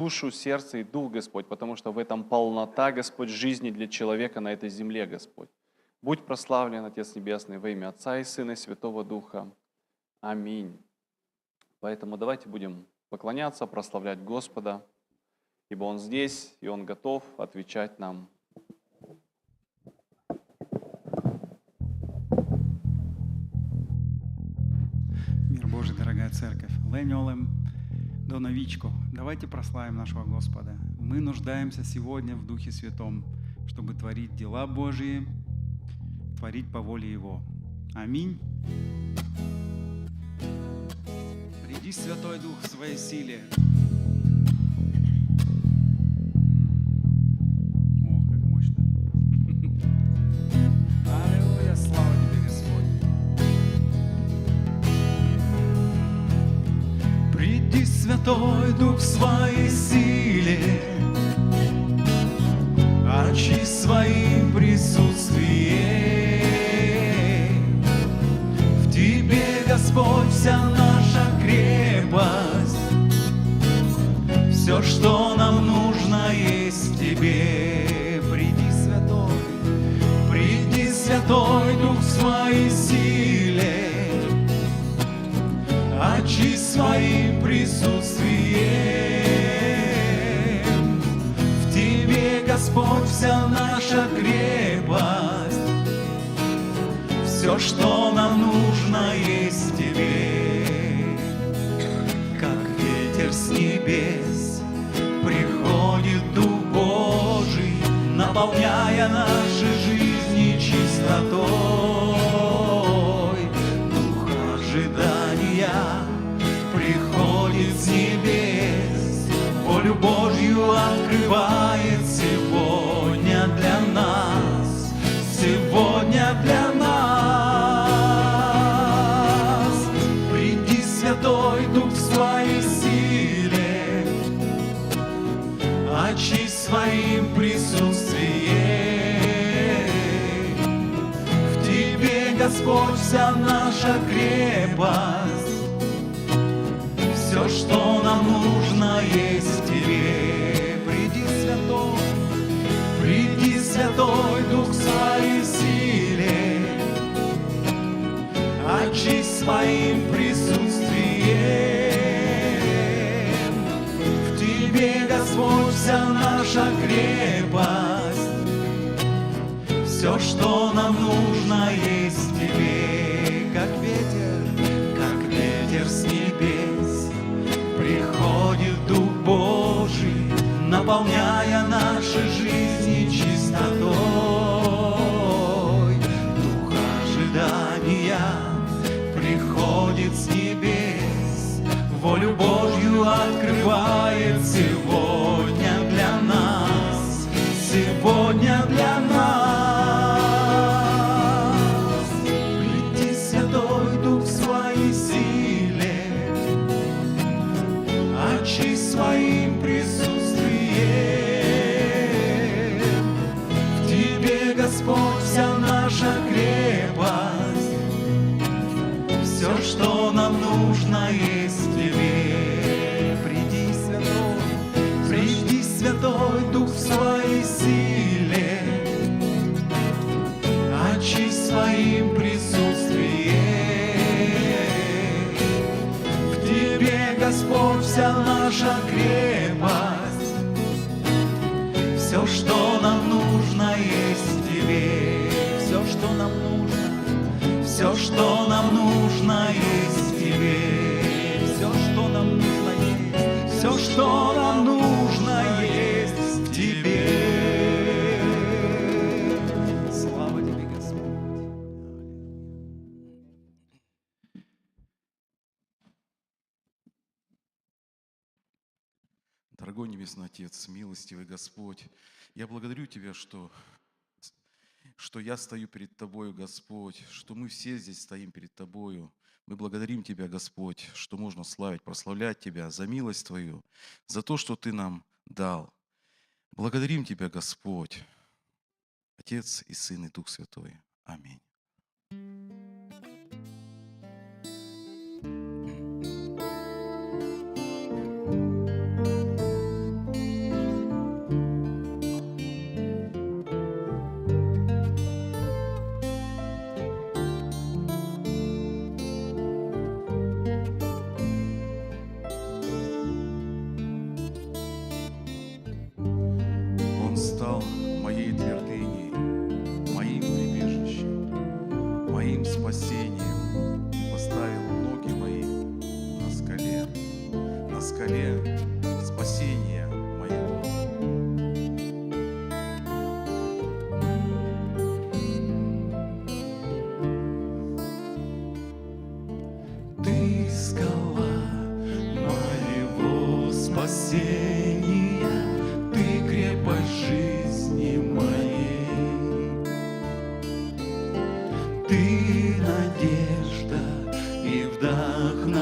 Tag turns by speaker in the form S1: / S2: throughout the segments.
S1: душу, сердце и дух, Господь, потому что в этом полнота, Господь, жизни для человека на этой земле, Господь. Будь прославлен, Отец Небесный, во имя Отца и Сына и Святого Духа. Аминь. Поэтому давайте будем поклоняться, прославлять Господа, ибо Он здесь, и Он готов отвечать нам.
S2: Мир Божий, дорогая церковь. Леньолем до новичко. Давайте прославим нашего Господа. Мы нуждаемся сегодня в Духе Святом, чтобы творить дела Божьи, творить по воле Его. Аминь. Приди, Святой Дух, в своей силе. О, как мощно. Аллилуйя, слава Тебе, Господь. Приди, Святой Дух, в своей силе, очисть своим присутствием. В Тебе, Господь, вся наша крепость, все, что нам нужно, есть в Тебе. Приди, Святой Дух, в своей силе, очисть своим присутствием. В Тебе, Господь, вся наша крепость, все, что нам нужно, есть в Тебе. Как ветер с небес приходит Дух Божий, наполняя наши жизни чистотой. Дух ожидания приходит с небес, волю Божью открывает сегодня для нас, сегодня для нас. Приди, Святой Дух, в своей силе, очисть своим присутствием. В Тебе, Господь, вся наша крепость, все, что нам нужно, есть в Тебе. Приди, Святой Дух, в своей силе, очисть своим присутствием. В Тебе, Господь, вся наша крепость, все, что нам нужно, есть в Тебе. Как ветер с небес приходит Дух Божий, наполняя наши жизни чистотой. Дух ожидания приходит с небес, волю Божью открывает сегодня для нас, сегодня для нас. Приди, Святой Дух, в своей силе, очисть своим присутствием. В Тебе, Господь, вся наша крепость, все, что нам нужно, есть в Тебе. Приди, Святой Дух, в своей силе, очисть своим присутствием. В Тебе, Господь, вся наша крепость, все, что нам нужно, есть в Тебе. Все, что нам нужно, все, что нам нужно, есть в Тебе. Все, что нам нужно, есть, все, что нам нужно, есть в Тебе. Слава Тебе, Господь.
S3: Дорогой Небесный Отец, милостивый Господь, я благодарю Тебя, что я стою перед Тобою, Господь, что мы все здесь стоим перед Тобою. Мы благодарим Тебя, Господь, что можно славить, прославлять Тебя за милость Твою, за то, что Ты нам дал. Благодарим Тебя, Господь, Отец и Сын и Дух Святой. Аминь. моей твердыней, моим прибежищем, моим спасением, и поставил ноги мои на скале спасения моего.
S2: Ты скала моего спасения, Ты крепость жизни моей. Ты надежда и вдохновение,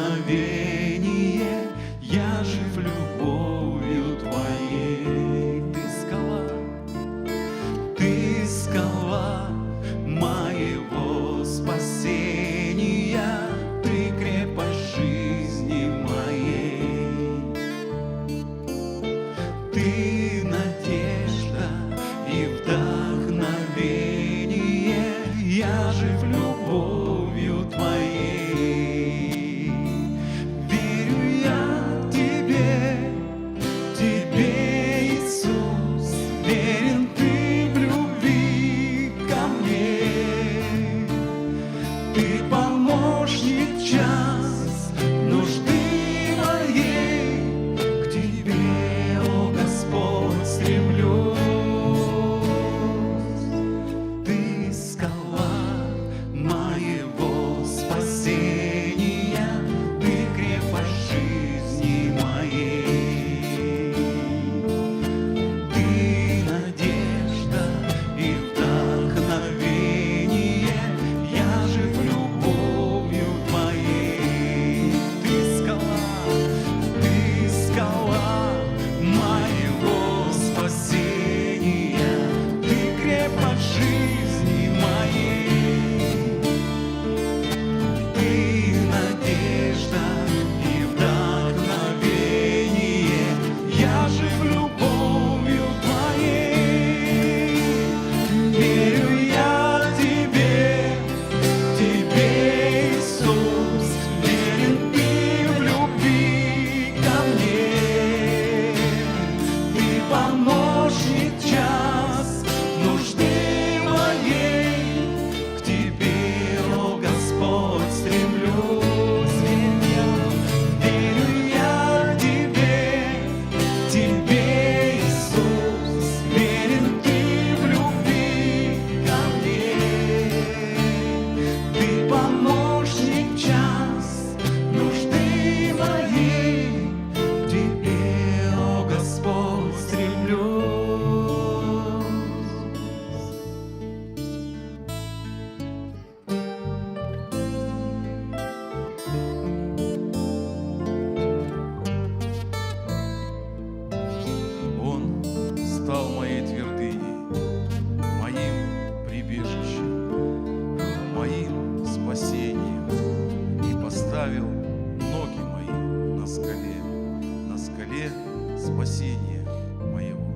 S2: я жив любовью Твоей. Ты скала моего спасения, Ты крепость жизни моей. Ты надежда и вдохновение, я жив любовью Твоей. Верю я Тебе, Иисус, верен Ты в любви ко мне. Ты помощник в час нужды моей, к Тебе, о Господь, стремлюсь. Ты скала моего спасения, Ты крепость жизни моей. Ты надежда и вдохновение, я жив любовью Твоей. Ты скала моего спасения, Ты крепость жизни моей. Ты надежда и вдохновение, я жив любовью Твоей. Верю я Тебе, Иисус, верен Ты в любви ко мне. Ты помощник в час нужды моей, к Тебе, о Господь, стремлюсь. Верю я Тебе, Иисус, верен Ты в любви ко мне. Ты помощник в час нужды моей, к Тебе, о Господь, стремлюсь.
S3: Он стал моей твердыней, моим прибежищем, моим спасением, и поставил ноги мои на скале спасения моего.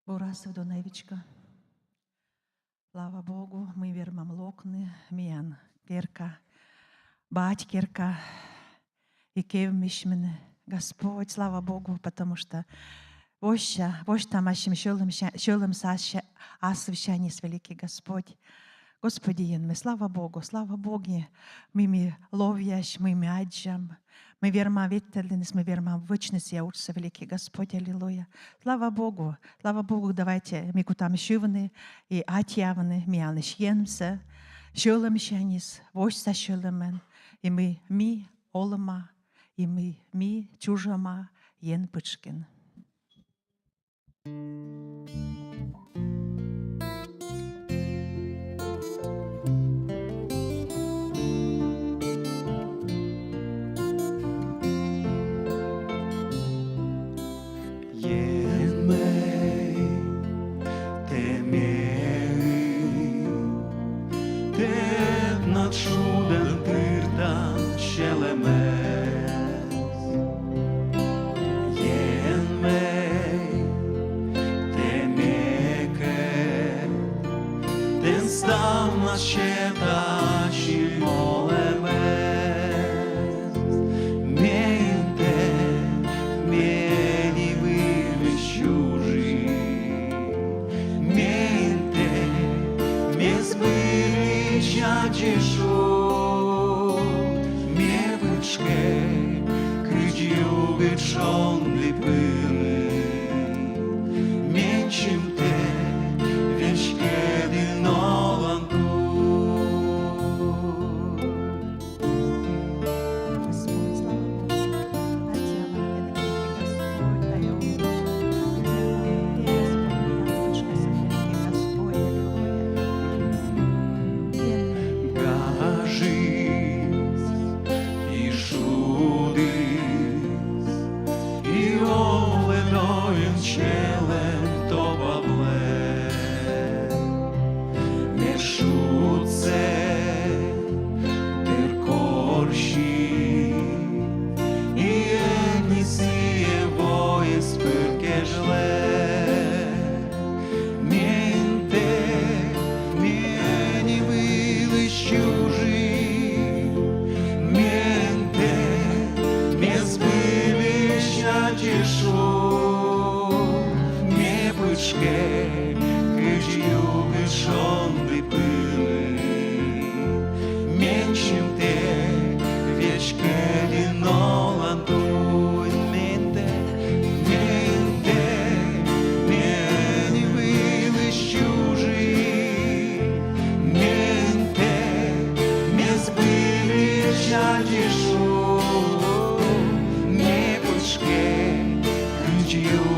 S4: Бураса Доневичка. Слава Богу, ми вірмам локни, міян кирка, батькирка, и кевмиш мене. Господь, слава Богу, потому что вощ там ашим шолом саще асвящанис великий Господь. Господи, ми, слава Богу, ми ловяш, ми аджам, мы верма веттерленес, мы верма вечность яурса, великий Господь, аллилуйя. Слава Богу, давайте мы кутам шиваны и атьяваны, мы алнеш енмсе, шолом шанис, вощ са шоломен, и ми олома, и ми чужама ен пычкин.
S2: Чуден тиртан щелемес, єн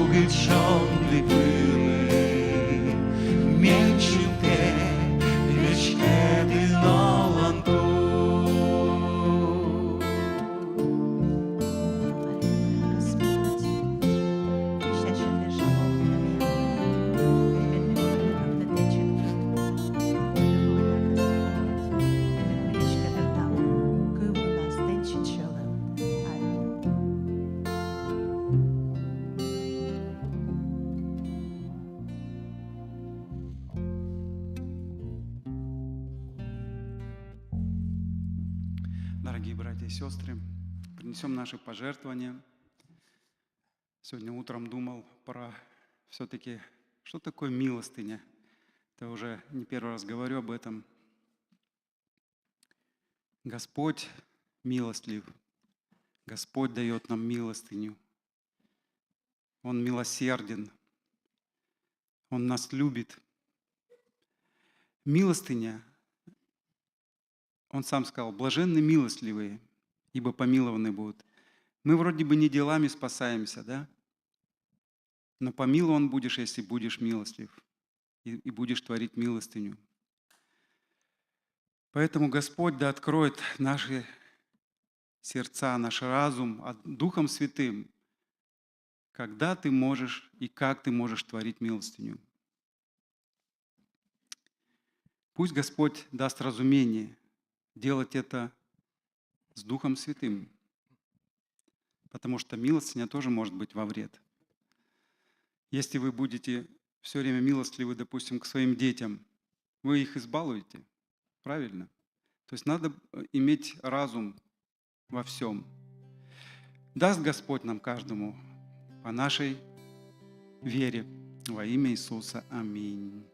S2: обреченные были, меньшите вечкеты ноланту.
S4: Господь, ищащий лишь
S5: Дорогие братья и сестры, принесем наши пожертвования. Сегодня утром думал про все-таки, что такое милостыня. Это уже не первый раз говорю об этом. Господь милостлив. Господь дает нам милостыню. Он милосерден. Он нас любит. Милостыня, Он сам сказал, блаженны милостливые, ибо помилованы будут. Мы вроде бы не делами спасаемся, да? Но помилован будешь, если будешь милостлив и будешь творить милостыню. Поэтому Господь да откроет наши сердца, наш разум Духом Святым, когда ты можешь и как ты можешь творить милостыню. Пусть Господь даст разумение делать это с Духом Святым, потому что милостыня тоже может быть во вред. Если вы будете все время милостливы, допустим, к своим детям, вы их избалуете, правильно? То есть надо иметь разум во всем. Даст Господь нам каждому по нашей вере во имя Иисуса. Аминь.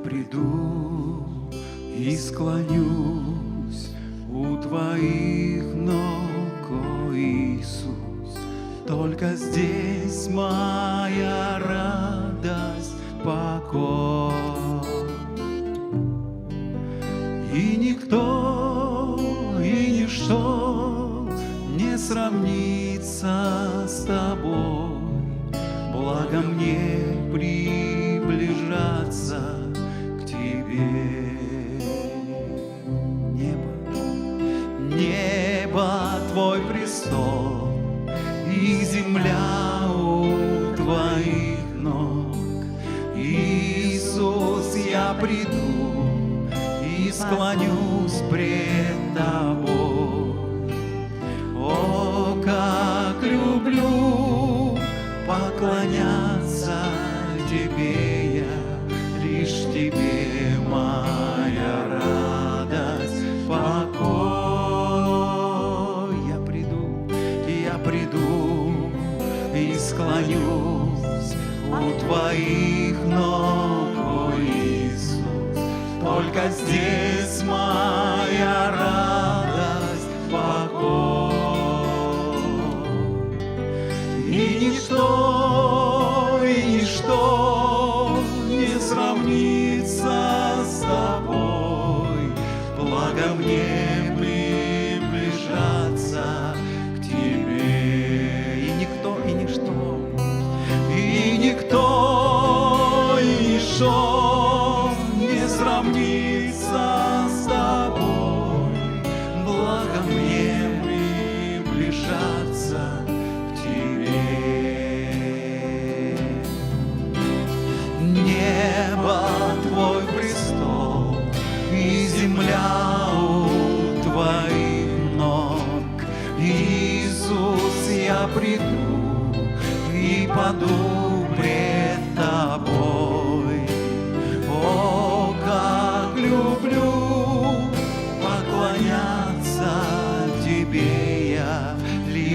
S2: Приду и склонюсь у Твоих ног, о Иисус. Только здесь моя радость, покой. И никто, и ничто не сравнится с Тобой. Благо мне приближаться Небо Твой престол, и земля у Твоих ног. Иисус, я приду и склонюсь пред Тобой. О, как люблю поклоняться Тебе я, лишь Тебе моя радость, покой. Я приду и склонюсь у Твоих ног, о Иисус. Только здесь моя радость, покой. И ничто не сравнится с Тобой. Благо мне приближаться к Тебе. И никто, и ничто, и никто, и ничто не сравнится с Тобой. Благо мне приближаться к Тебе. Небо Твой престол, и земля у Твоих ног. Иисус, я приду и паду пред Тобой. О, как люблю поклоняться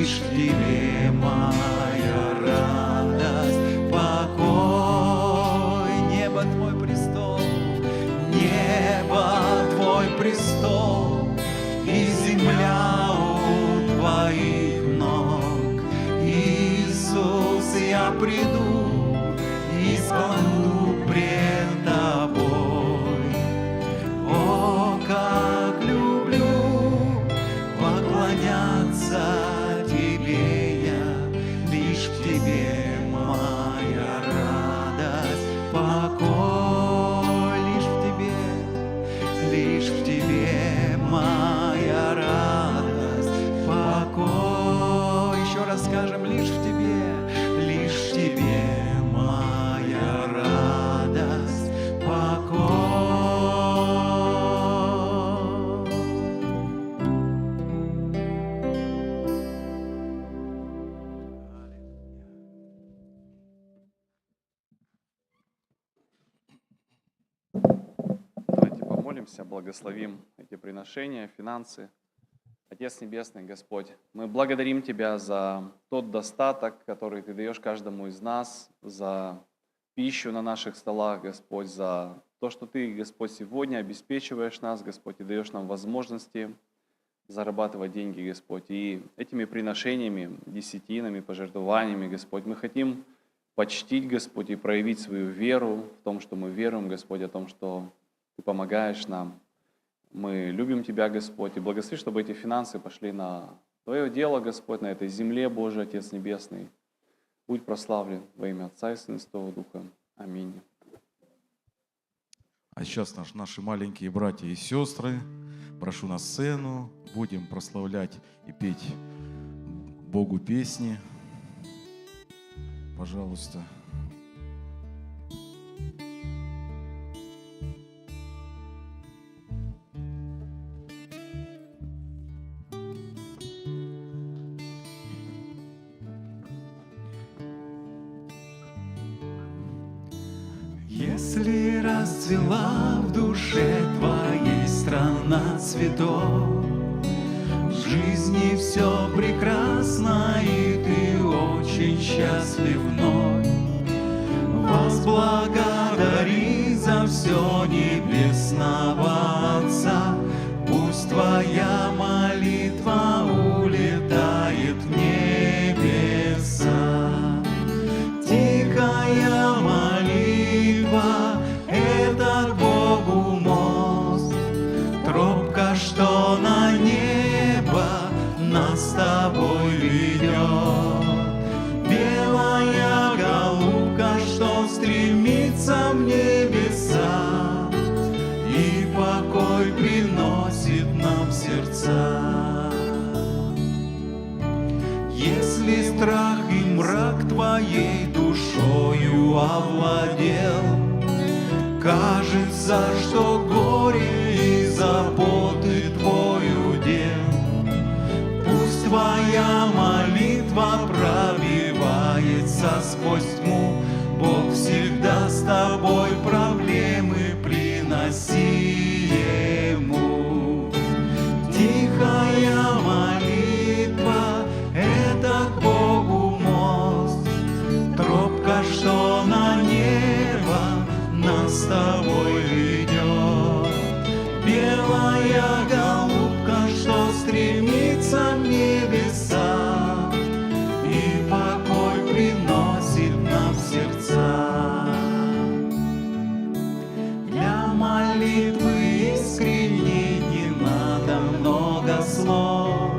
S2: лишь в Тебе моя радость, покой. Небо Твой престол, небо Твой престол, и земля у Твоих ног. Иисус, я приду и склоню пред Тобой. О, как люблю поклоняться Тебе я, лишь в Тебе моя радость, покой. Лишь в Тебе моя радость, покой. Еще раз скажем, лишь в Тебе моя радость, покой.
S1: Давайте помолимся, благословим эти приношения, финансы. Отец Небесный, Господь, мы благодарим Тебя за тот достаток, который Ты даешь каждому из нас, за пищу на наших столах, Господь, за то, что Ты, Господь, сегодня обеспечиваешь нас, Господь, и даешь нам возможности зарабатывать деньги, Господь. И этими приношениями, десятинами, пожертвованиями, Господь, мы хотим почтить, Господь, и проявить свою веру в том, что мы веруем, Господь, о том, что Ты помогаешь нам. Мы любим Тебя, Господь, и благослови, чтобы эти финансы пошли на Твое дело, Господь, на этой земле, Божий, Отец Небесный. Будь прославлен во имя Отца и Сына и Святого Духа. Аминь.
S3: А сейчас наши маленькие братья и сестры, прошу на сцену, будем прославлять и петь Богу песни. Пожалуйста.
S2: Если расцвела в душе Твоей страна цветов, в жизни все прекрасно, и Ты очень счастлив вновь. Возблагодари за все небесного Отца, пусть Твоя молитва улетает в небеса. Тихая молитва — это к Богу мост, тропка, что на небо нас с Тобой ведет. Белая голубка, что стремится в небеса, и покой приносит нам сердца. Если страх и мрак Твоей душою овладел, кажется, что горе и заботы Твой удел, пусть Твоя молитва пробивается сквозь тьму. Бог всегда с тобой, проблемы приноси Ему. Тихая молитва — это к Богу мост, тропка, что на небо нас с тобой ведет. Белая голубка, что стремится в небеса, и покой приносит нам сердца. Для молитвы искренней не надо много слов.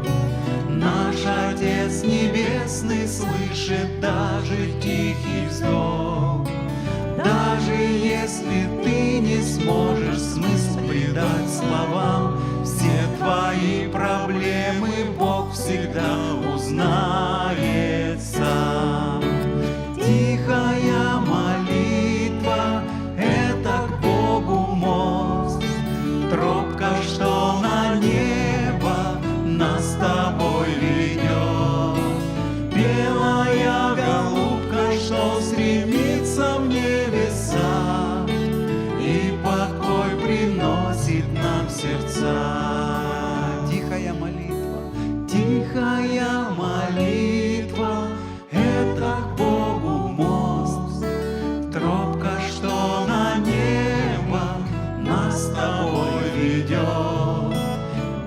S2: Наш Отец Небесный слышит даже тихий вздох. Даже если ты не сможешь смысл придать словам, все твои проблемы Бог всегда узнает сам. Тихая молитва — это к Богу мост, тропка, что на небо нас с тобой ведет. Белая голубка, что стремится в небеса, и покой приносит нам сердца. Тихая молитва — Тихая молитва — это к Богу мост, тропка, что на небо нас с тобой ведет.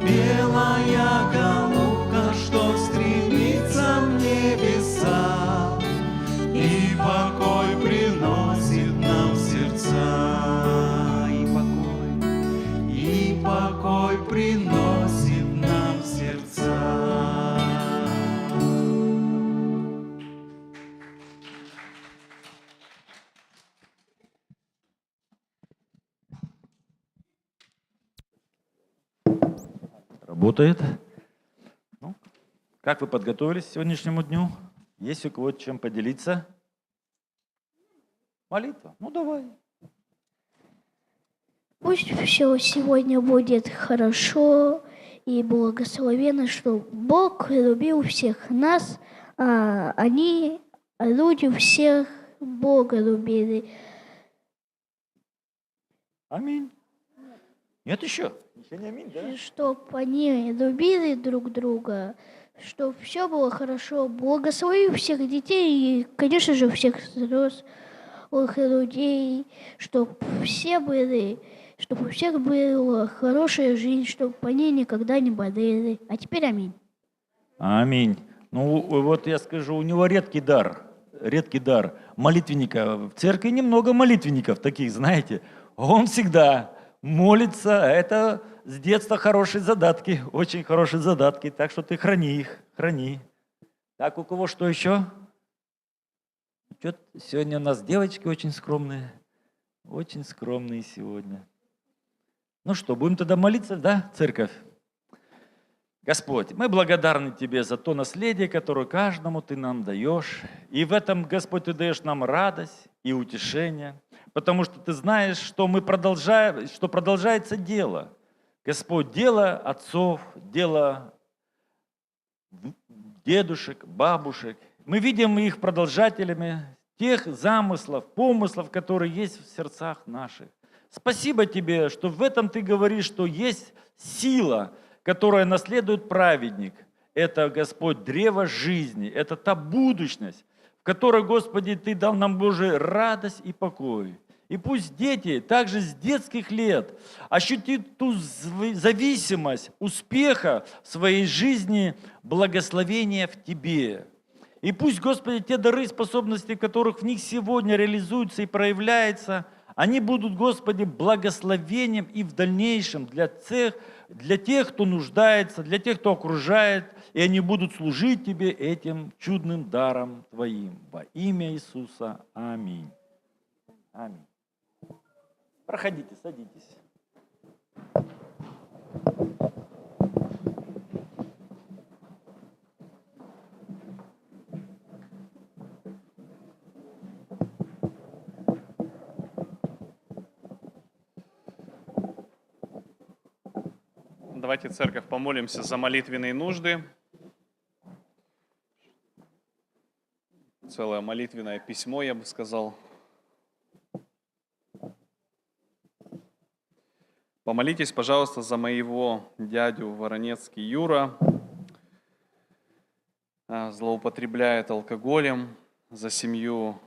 S2: Белая голубка, что стремится в небеса и покой приносит нам в сердца. И покой приносит нам в сердца.
S6: Работает. Ну, как вы подготовились к сегодняшнему дню? Есть у кого чем поделиться? Молитва? Ну, давай.
S7: Пусть все сегодня будет хорошо и благословенно, что Бог любил всех нас, а люди всех Бога любили.
S6: Аминь. Нет еще? Еще не аминь, да?
S7: Чтоб они любили друг друга, чтобы все было хорошо. Благослови всех детей и, конечно же, всех взрослых людей, чтобы у всех была хорошая жизнь, чтобы они никогда не болели. А теперь аминь.
S6: Аминь. Ну, вот я скажу, у него редкий дар молитвенника. В церкви немного молитвенников таких, знаете. Он всегда молится, это с детства хорошие задатки, очень хорошие задатки, так что ты храни их, храни. Так, у кого что еще? Сегодня у нас девочки очень скромные сегодня. Ну что, будем тогда молиться, да, церковь? Господь, мы благодарны Тебе за то наследие, которое каждому Ты нам даешь. И в этом, Господь, Ты даешь нам радость и утешение, потому что Ты знаешь, что продолжается дело. Господь, дело отцов, дело дедушек, бабушек. Мы видим их продолжателями тех замыслов, помыслов, которые есть в сердцах наших. Спасибо Тебе, что в этом Ты говоришь, что есть сила, которая наследует праведник. Это, Господь, древо жизни, это та будущность, в которой, Господи, Ты дал нам, Боже, радость и покой. И пусть дети также с детских лет ощутят ту зависимость успеха в своей жизни, благословения в Тебе. И пусть, Господи, те дары и способности, которых в них сегодня реализуются и проявляются, они будут, Господи, благословением и в дальнейшем для тех, кто нуждается, для тех, кто окружает, и они будут служить Тебе этим чудным даром Твоим. Во имя Иисуса. Аминь. Аминь. Проходите, садитесь.
S1: Давайте, церковь, помолимся за молитвенные нужды. Целое молитвенное письмо, я бы сказал. Помолитесь, пожалуйста, за моего дядю Воронецкий Юра. Злоупотребляет алкоголем, за семью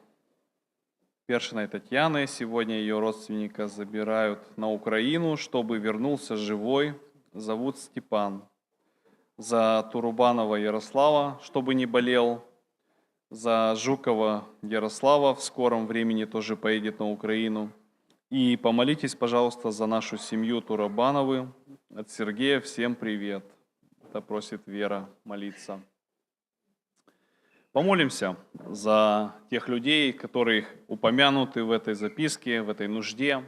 S1: Першиной Татьяны. Сегодня ее родственника забирают на Украину, чтобы вернулся живой. Зовут Степан. За Турубанова Ярослава, чтобы не болел. За Жукова Ярослава в скором времени тоже поедет на Украину. И помолитесь, пожалуйста, за нашу семью Турубановы. От Сергея всем привет. Это просит Вера молиться. Помолимся за тех людей, которые упомянуты в этой записке, в этой нужде.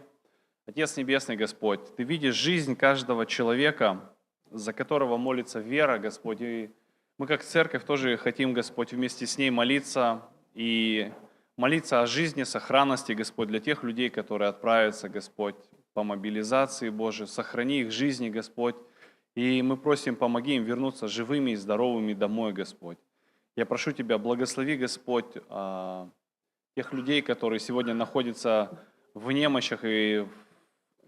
S1: Отец Небесный, Господь, Ты видишь жизнь каждого человека, за которого молится Вера, Господь. И мы как церковь тоже хотим, Господь, вместе с ней молиться и молиться о жизни, сохранности, Господь, для тех людей, которые отправятся, Господь, по мобилизации, Боже. Сохрани их жизни, Господь. И мы просим, помоги им вернуться живыми и здоровыми домой, Господь. Я прошу Тебя, благослови, Господь, тех людей, которые сегодня находятся в немощах и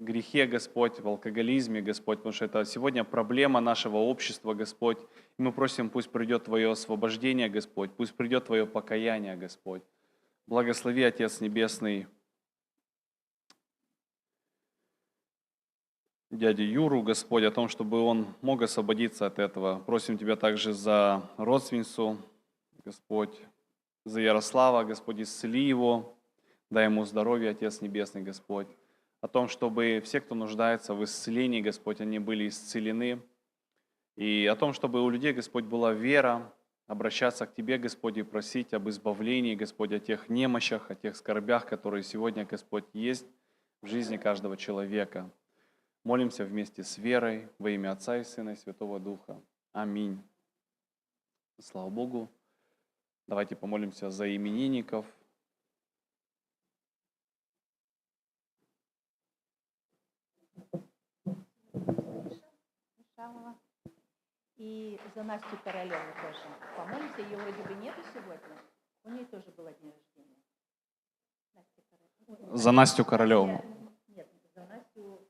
S1: грехе, Господь, в алкоголизме, Господь, потому что это сегодня проблема нашего общества, Господь. И мы просим, пусть придет Твое освобождение, Господь, пусть придет Твое покаяние, Господь. Благослови, Отец Небесный, дядю Юру, Господь, о том, чтобы он мог освободиться от этого. Просим Тебя также за родственницу, Господь, за Ярослава, Господь, исцели его, дай ему здоровье, Отец Небесный, Господь. О том, чтобы все, кто нуждается в исцелении, Господь, они были исцелены. И о том, чтобы у людей, Господь, была вера, обращаться к Тебе, Господь, и просить об избавлении, Господь, о тех немощах, о тех скорбях, которые сегодня, Господь, есть в жизни каждого человека. Молимся вместе с верой во имя Отца и Сына и Святого Духа. Аминь. Слава Богу. Давайте помолимся за именинников.
S4: Шалова. И за Настю Королеву тоже. Помолимся, ее вроде бы нету сегодня. У нее тоже было день рождения. Настя Королева.
S1: За Настю Королеву.
S4: Нет, за Настю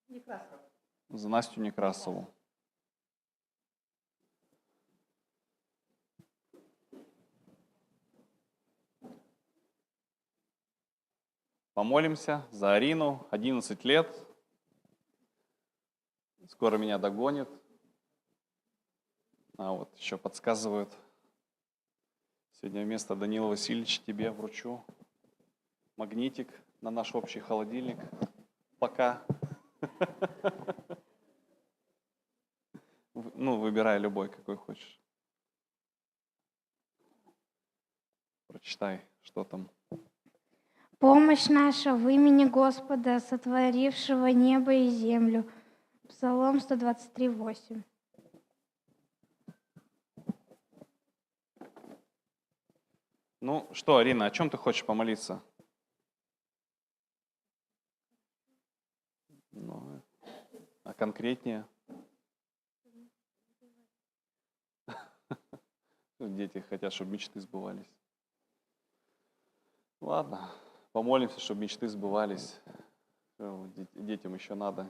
S4: Некрасову.
S1: За Настю Некрасову. Помолимся за Арину, 11 лет. Скоро меня догонит. А вот еще подсказывают. Сегодня вместо Данила Васильевича тебе вручу магнитик на наш общий холодильник. Пока. Ну, выбирай любой, какой хочешь. Прочитай, что там.
S8: Помощь наша в имени Господа, сотворившего небо и землю. Псалом 123:8.
S1: Ну что, Арина, о чем ты хочешь помолиться? Ну, а конкретнее? Дети хотят, чтобы мечты сбывались. Ладно, помолимся, чтобы мечты сбывались. Детям еще надо.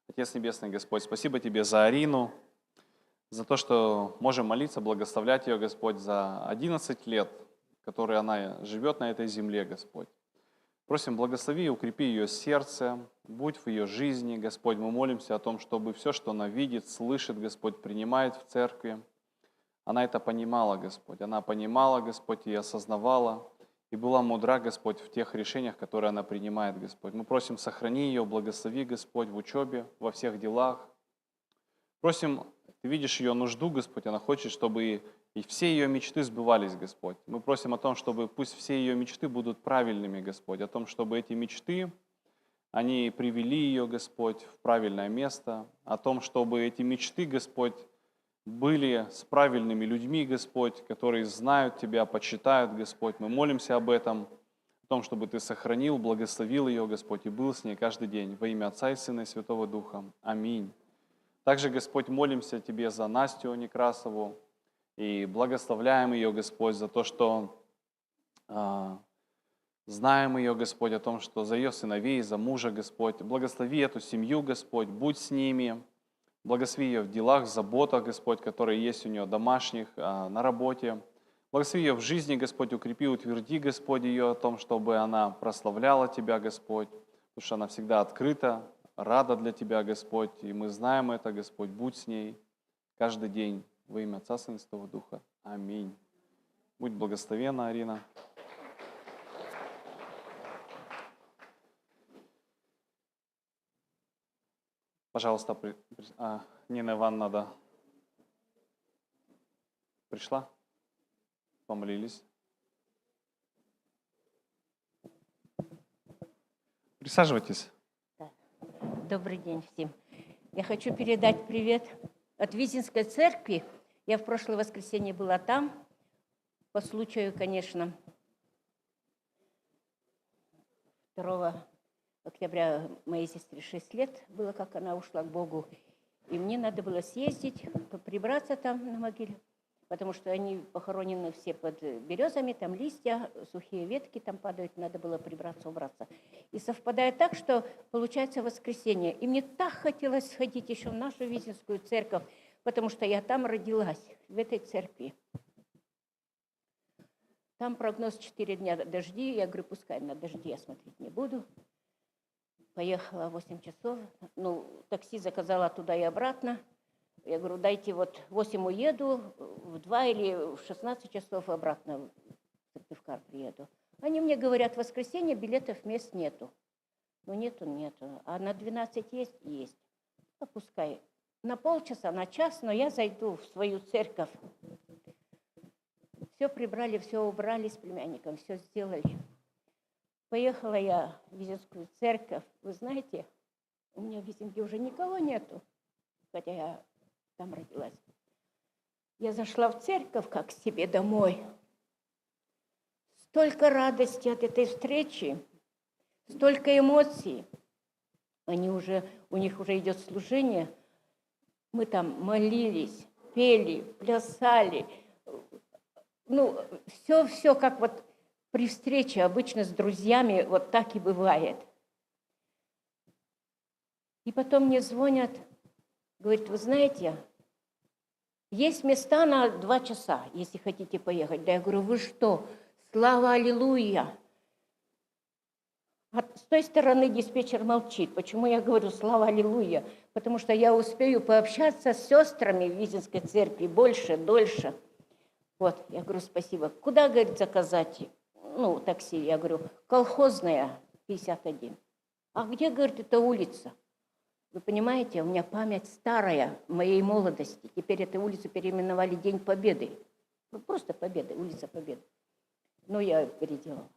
S1: Отец Небесный, Господь, спасибо Тебе за Арину, за то, что можем молиться, благословлять ее, Господь, за 11 лет, которые она живет на этой земле, Господь. Просим, благослови и укрепи ее сердце, будь в ее жизни, Господь. Мы молимся о том, чтобы все, что она видит, слышит, Господь, принимает в церкви. Она это понимала, Господь. Она понимала, Господь, и осознавала, и была мудра, Господь, в тех решениях, которые она принимает, Господь. Мы просим, сохрани ее, благослови, Господь, в учебе, во всех делах. Просим, Ты видишь ее нужду, Господь, она хочет, чтобы и все ее мечты сбывались, Господь. Мы просим о том, чтобы пусть все ее мечты будут правильными, Господь, о том, чтобы эти мечты, они привели ее, Господь, в правильное место, о том, чтобы эти мечты, Господь, были с правильными людьми, Господь, которые знают Тебя, почитают, Господь. Мы молимся об этом, о том, чтобы Ты сохранил, благословил ее, Господь, и был с ней каждый день. Во имя Отца и Сына и Святого Духа. Аминь. Также, Господь, молимся Тебе за Настю Некрасову и благословляем ее, Господь, за то, что знаем ее, Господь, о том, что за ее сыновей, за мужа, Господь. Благослови эту семью, Господь, будь с ними. Благослови ее в делах, заботах, Господь, которые есть у нее домашних, на работе. Благослови ее в жизни, Господь, укрепи, утверди, Господь, ее о том, чтобы она прославляла Тебя, Господь, потому что она всегда открыта, рада для Тебя, Господь, и мы знаем это, Господь, будь с ней каждый день во имя Отца, Сына и Святого Духа. Аминь. Будь благословенна, Арина. Пожалуйста, Нина Ивановна, надо. Пришла? Помолились? Присаживайтесь.
S9: Добрый день всем. Я хочу передать привет от Визинской церкви. Я в прошлое воскресенье была там, по случаю, конечно, 2 октября моей сестре 6 лет было, как она ушла к Богу. И мне надо было съездить, прибраться там на могиле. потому что они похоронены все под березами, там листья, сухие ветки там падают, надо было прибраться, убраться. И совпадает так, что получается воскресенье. И мне так хотелось сходить еще в нашу Висинскую церковь, потому что я там родилась, в этой церкви. Там прогноз 4 дня дожди. Я говорю, пускай на дожди, я смотреть не буду. Поехала в 8 часов. Ну, такси заказала туда и обратно. Я говорю, дайте вот в 8 уеду, в 2 или в 16 часов обратно в Сыктывкар приеду. Они мне говорят, в воскресенье билетов мест нету. Ну, нету. А на 12 есть? Есть. А пускай. На полчаса, на час, но я зайду в свою церковь. Все прибрали, все убрали с племянником, все сделали. Поехала я в Висинскую церковь. Вы знаете, у меня в Висинке уже никого нету, хотя я там родилась. Я зашла в церковь, как к себе домой. Столько радости от этой встречи, столько эмоций. У них уже идет служение. Мы там молились, пели, плясали. Ну, все как вот при встрече обычно с друзьями, вот так и бывает. И потом мне звонят, говорит, вы знаете, есть места на 2 часа, если хотите поехать. Да я говорю, вы что, слава аллилуйя. А с той стороны диспетчер молчит. Почему я говорю слава аллилуйя? Потому что я успею пообщаться с сестрами в Висинской церкви больше, дольше. Вот, я говорю, спасибо. Куда, говорит, заказать? Ну, такси. Я говорю, колхозная, 51. А где, говорит, эта улица? Вы понимаете, у меня память старая, моей молодости. Теперь эту улицу переименовали День Победы. Ну, просто Победы, улица Победы. Ну, я переделала.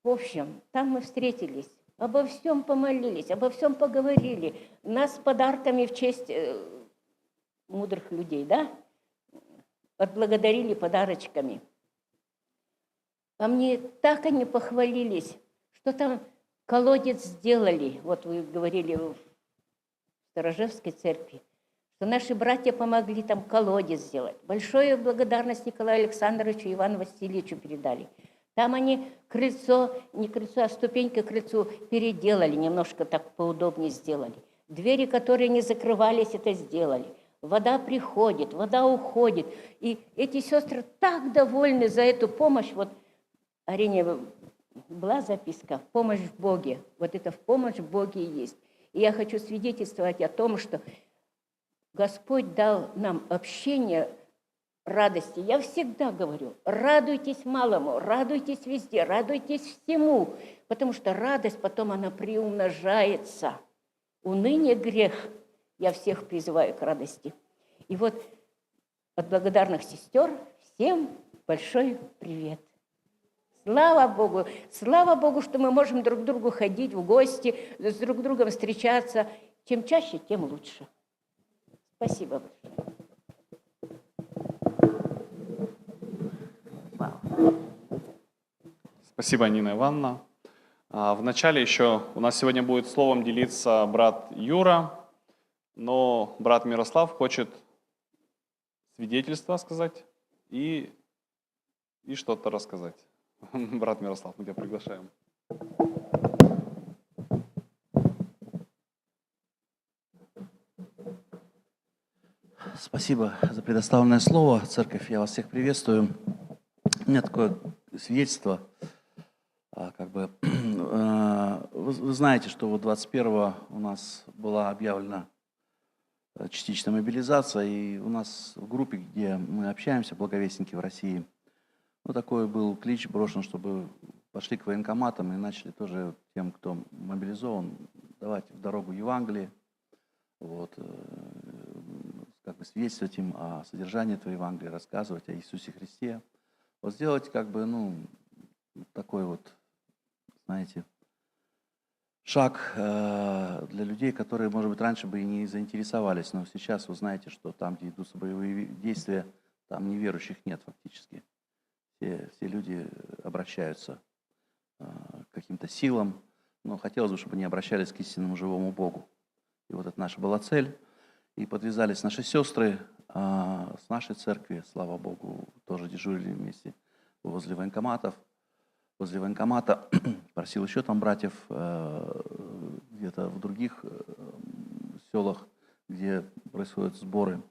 S9: В общем, там мы встретились, обо всем помолились, обо всем поговорили. Нас с подарками в честь мудрых людей, да? Отблагодарили подарочками. А мне так они похвалились, что там колодец сделали. Вот вы говорили в Сторожевской церкви, что наши братья помогли там колодец сделать. Большую благодарность Николаю Александровичу и Ивану Васильевичу передали. Там они крыльцо, не крыльцо, а ступенька к крыльцу переделали, немножко так поудобнее сделали. Двери, которые не закрывались, это сделали. Вода приходит, вода уходит. И эти сестры так довольны за эту помощь. Вот Арине была записка «Помощь в Боге». Вот это «в помощь в Боге» и есть. И я хочу свидетельствовать о том, что Господь дал нам общение радости. Я всегда говорю, радуйтесь малому, радуйтесь везде, радуйтесь всему, потому что радость потом она приумножается. Уныние – грех. Я всех призываю к радости. И вот от благодарных сестер всем большой привет. Слава Богу, что мы можем друг к другу ходить в гости, с друг другом встречаться. Чем чаще, тем лучше. Спасибо большое.
S1: Спасибо, Нина Ивановна. Вначале еще у нас сегодня будет словом делиться брат Юра, но брат Мирослав хочет свидетельство сказать и что-то рассказать. Брат Мирослав, мы тебя приглашаем.
S10: Спасибо за предоставленное слово. Церковь, я вас всех приветствую. У меня такое свидетельство. Вы знаете, что вот 21-го у нас была объявлена частичная мобилизация, и у нас в группе, где мы общаемся, благовестники в России, ну, такой был клич брошен, чтобы пошли к военкоматам и начали тоже тем, кто мобилизован, давать в дорогу Евангелие, вот, как бы свидетельствовать им о содержании этого Евангелия, рассказывать о Иисусе Христе. Вот сделать как бы, ну, такой вот, знаете, шаг для людей, которые, может быть, раньше бы и не заинтересовались, но сейчас вы знаете, что там, где идут боевые действия, там неверующих нет фактически. Все люди обращаются к каким-то силам, но хотелось бы, чтобы они обращались к истинному живому Богу. И вот это наша была цель. И подвязались наши сестры, с нашей церкви, слава Богу, тоже дежурили вместе возле военкоматов. Возле военкомата просил еще там братьев где-то в других селах, где происходят сборы.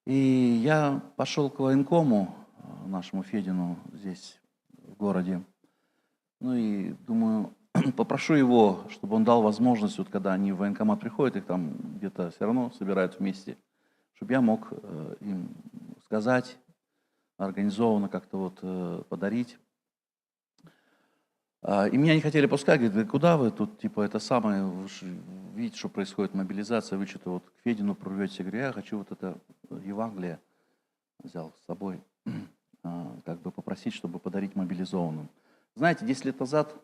S10: И я пошел к военкому, нашему Федину, здесь, в городе. Ну и думаю, попрошу его, чтобы он дал возможность, вот когда они в военкомат приходят, их там где-то все равно собирают вместе, чтобы я мог им сказать, организованно как-то вот подарить. И меня не хотели пускать, говорят, куда вы тут, типа, это самое, вы видите, что происходит мобилизация, вы что-то вот к Федину прорвете. Я говорю, я хочу вот это Евангелие, взял с собой, как бы попросить, чтобы подарить мобилизованным. Знаете, 10 лет назад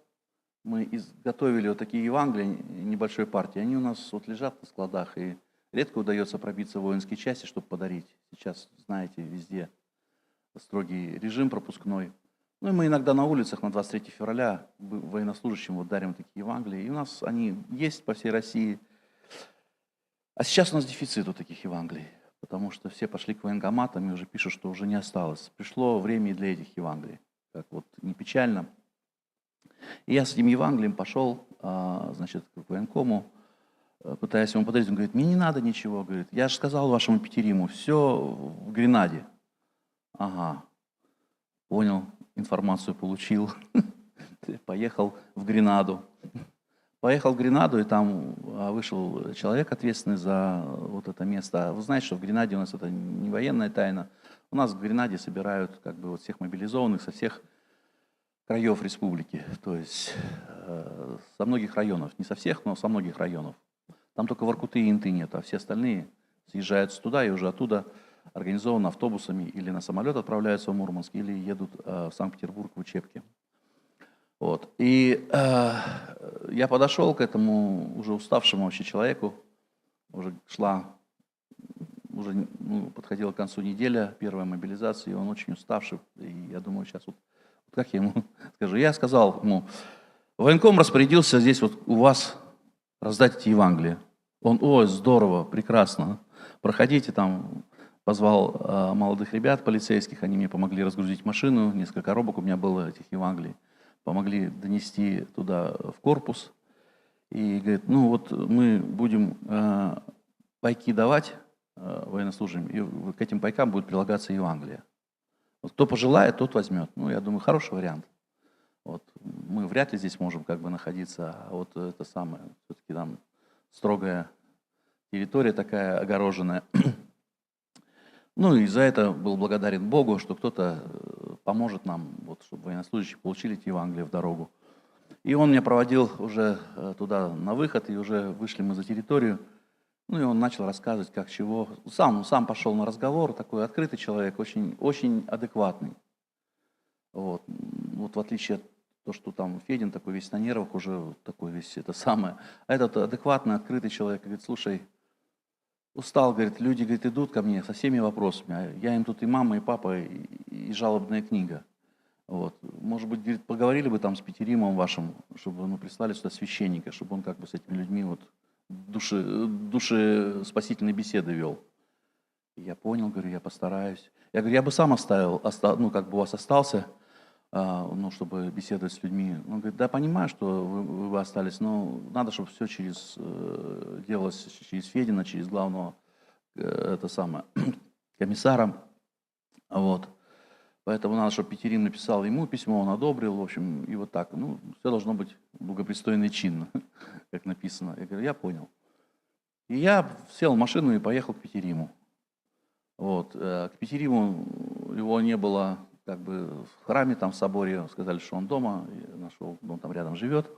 S10: мы изготовили вот такие Евангелия небольшой партии, они у нас вот лежат на складах, и редко удается пробиться в воинские части, чтобы подарить. Сейчас, знаете, везде строгий режим пропускной. Ну и мы иногда на улицах на 23 февраля военнослужащим вот дарим такие Евангелия. И у нас они есть по всей России. А сейчас у нас дефицит вот таких Евангелий, потому что все пошли к военкоматам и уже пишут, что уже не осталось. Пришло время и для этих Евангелий. Как вот не печально. И я с этим Евангелием пошел, значит, к военкому, пытаясь ему подарить. Он говорит, мне не надо ничего. Говорит, я же сказал вашему Петериму, все в Гренаде. Ага, понял. Информацию получил, поехал в Гренаду. Поехал в Гренаду, и там вышел человек, ответственный за вот это место. Вы знаете, что в Гренаде у нас это не военная тайна. У нас в Гренаде собирают как бы вот всех мобилизованных со всех краев республики. То есть со многих районов. Не со всех, но со многих районов. Там только Воркуты и Инты нет, а все остальные съезжаются туда и уже оттуда организованно автобусами или на самолет отправляются в Мурманск, или едут в Санкт-Петербург в учебки. Вот. И я подошел к этому уже уставшему вообще человеку, уже подходила к концу неделя, первая мобилизация, и он очень уставший, и я думаю, сейчас вот как я ему скажу. Я сказал ему, военком распорядился здесь вот у вас раздать эти Евангелия. Он, ой, здорово, прекрасно, проходите там. Позвал молодых ребят полицейских, они мне помогли разгрузить машину, несколько коробок у меня было этих Евангелий, помогли донести туда в корпус. И говорит, ну вот мы будем пайки давать военнослужащим, и к этим пайкам будет прилагаться Евангелие. Вот кто пожелает, тот возьмет. Ну, я думаю, хороший вариант. Вот. Мы вряд ли здесь можем как бы находиться, а вот это самое, все-таки там строгая территория такая огороженная. Ну и за это был благодарен Богу, что кто-то поможет нам, вот, чтобы военнослужащие получили эти Евангелия в дорогу. И он меня проводил уже туда на выход, и уже вышли мы за территорию. Ну и он начал рассказывать, как чего. Сам пошел на разговор, такой открытый человек, очень, очень адекватный. Вот в отличие от того, что там Федин такой весь на нервах, уже такой весь это самое. А этот адекватный, открытый человек говорит, слушай, устал, говорит, люди, говорит, идут ко мне со всеми вопросами, а я им тут и мама, и папа, и жалобная книга. Вот. Может быть, говорит, поговорили бы там с Петеримом вашим, чтобы прислали сюда священника, чтобы он как бы с этими людьми вот души спасительной беседы вел. И я понял, говорю, я постараюсь. Я говорю, я бы сам оставил, как бы у вас остался, чтобы беседовать с людьми. Он говорит, да, понимаю, что вы бы остались, но надо, чтобы все делалось через Федина, через главного комиссара. Вот. Поэтому надо, чтобы Петерим написал ему письмо, он одобрил, в общем, и вот так. Все должно быть благопристойно и чинно, как написано. Я говорю, я понял. И я сел в машину и поехал к Петериму. Вот. К Петериму его не было как бы в храме, там в соборе, сказали, что он дома, нашел, он там рядом живет.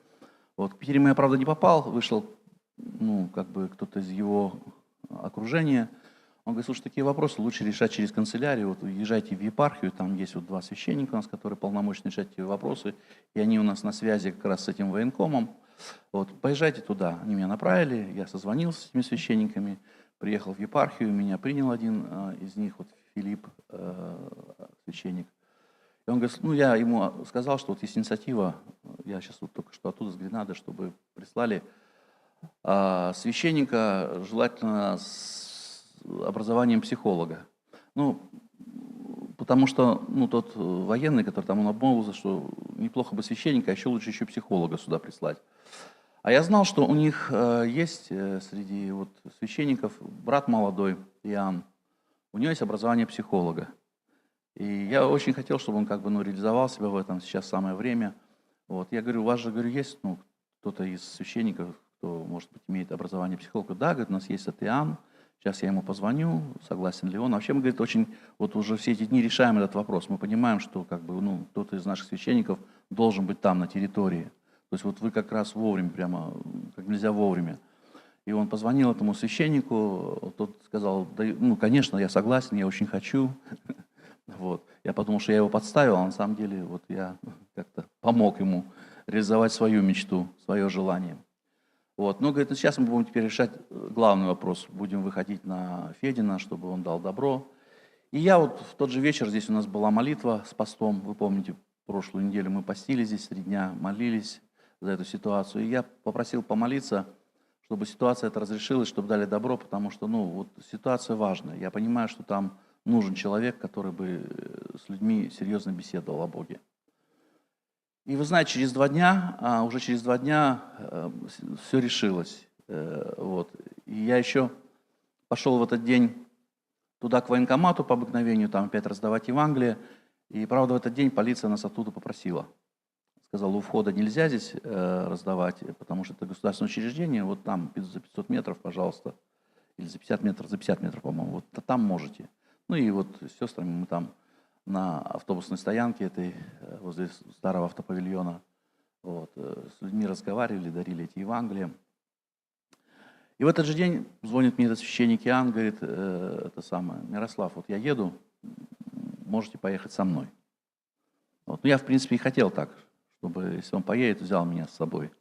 S10: Вот. К Петериму я, правда, не попал, вышел, как бы кто-то из его окружения. Он говорит, слушай, такие вопросы лучше решать через канцелярию, вот езжайте в епархию, там есть вот 2 священника у нас, которые полномочны решать эти вопросы, и они у нас на связи как раз с этим военкомом. Вот, поезжайте туда. Они меня направили, я созвонился с этими священниками, приехал в епархию, меня принял один из них, вот Филипп, священник. И он говорит, я ему сказал, что вот есть инициатива, я сейчас вот только что оттуда с Гренады, чтобы прислали священника, желательно образованием психолога. Ну, потому что тот военный, который там, он обмолвился, что неплохо бы священника, а еще лучше еще психолога сюда прислать. А я знал, что у них есть среди священников брат молодой, Иоанн. У него есть образование психолога. И я очень хотел, чтобы он реализовал себя в этом. Сейчас самое время. Я говорю, у вас же, есть кто-то из священников, кто, может быть, имеет образование психолога? Да, говорит, у нас есть этот Иоанн. Сейчас я ему позвоню, согласен ли он. Вообще мы, говорит, очень, уже все эти дни решаем этот вопрос. Мы понимаем, что кто-то из наших священников должен быть там, на территории. То есть вы как раз вовремя, прямо как нельзя вовремя. И он позвонил этому священнику, тот сказал, да, конечно, я согласен, я очень хочу. Я подумал, что я его подставил, а на самом деле я как-то помог ему реализовать свою мечту, свое желание. Говорит, сейчас мы будем теперь решать главный вопрос. Будем выходить на Федина, чтобы он дал добро. И я в тот же вечер, здесь у нас была молитва с постом. Вы помните, прошлую неделю мы постили здесь 3 дня, молились за эту ситуацию. И я попросил помолиться, чтобы ситуация эта разрешилась, чтобы дали добро, потому что ситуация важная. Я понимаю, что там нужен человек, который бы с людьми серьезно беседовал о Боге. И вы знаете, уже через 2 дня все решилось. И я еще пошел в этот день туда к военкомату по обыкновению, там опять раздавать Евангелие. И правда в этот день полиция нас оттуда попросила. Сказала, у входа нельзя здесь раздавать, потому что это государственное учреждение, там за 500 метров, пожалуйста, или за 50 метров, по-моему, там можете. И с сестрами мы там на автобусной стоянке этой, возле старого автопавильона, с людьми разговаривали, дарили эти Евангелия. И в этот же день звонит мне этот священник Иоанн, говорит, Мирослав, я еду, можете поехать со мной. Я, в принципе, и хотел так, чтобы, если он поедет, взял меня с собой.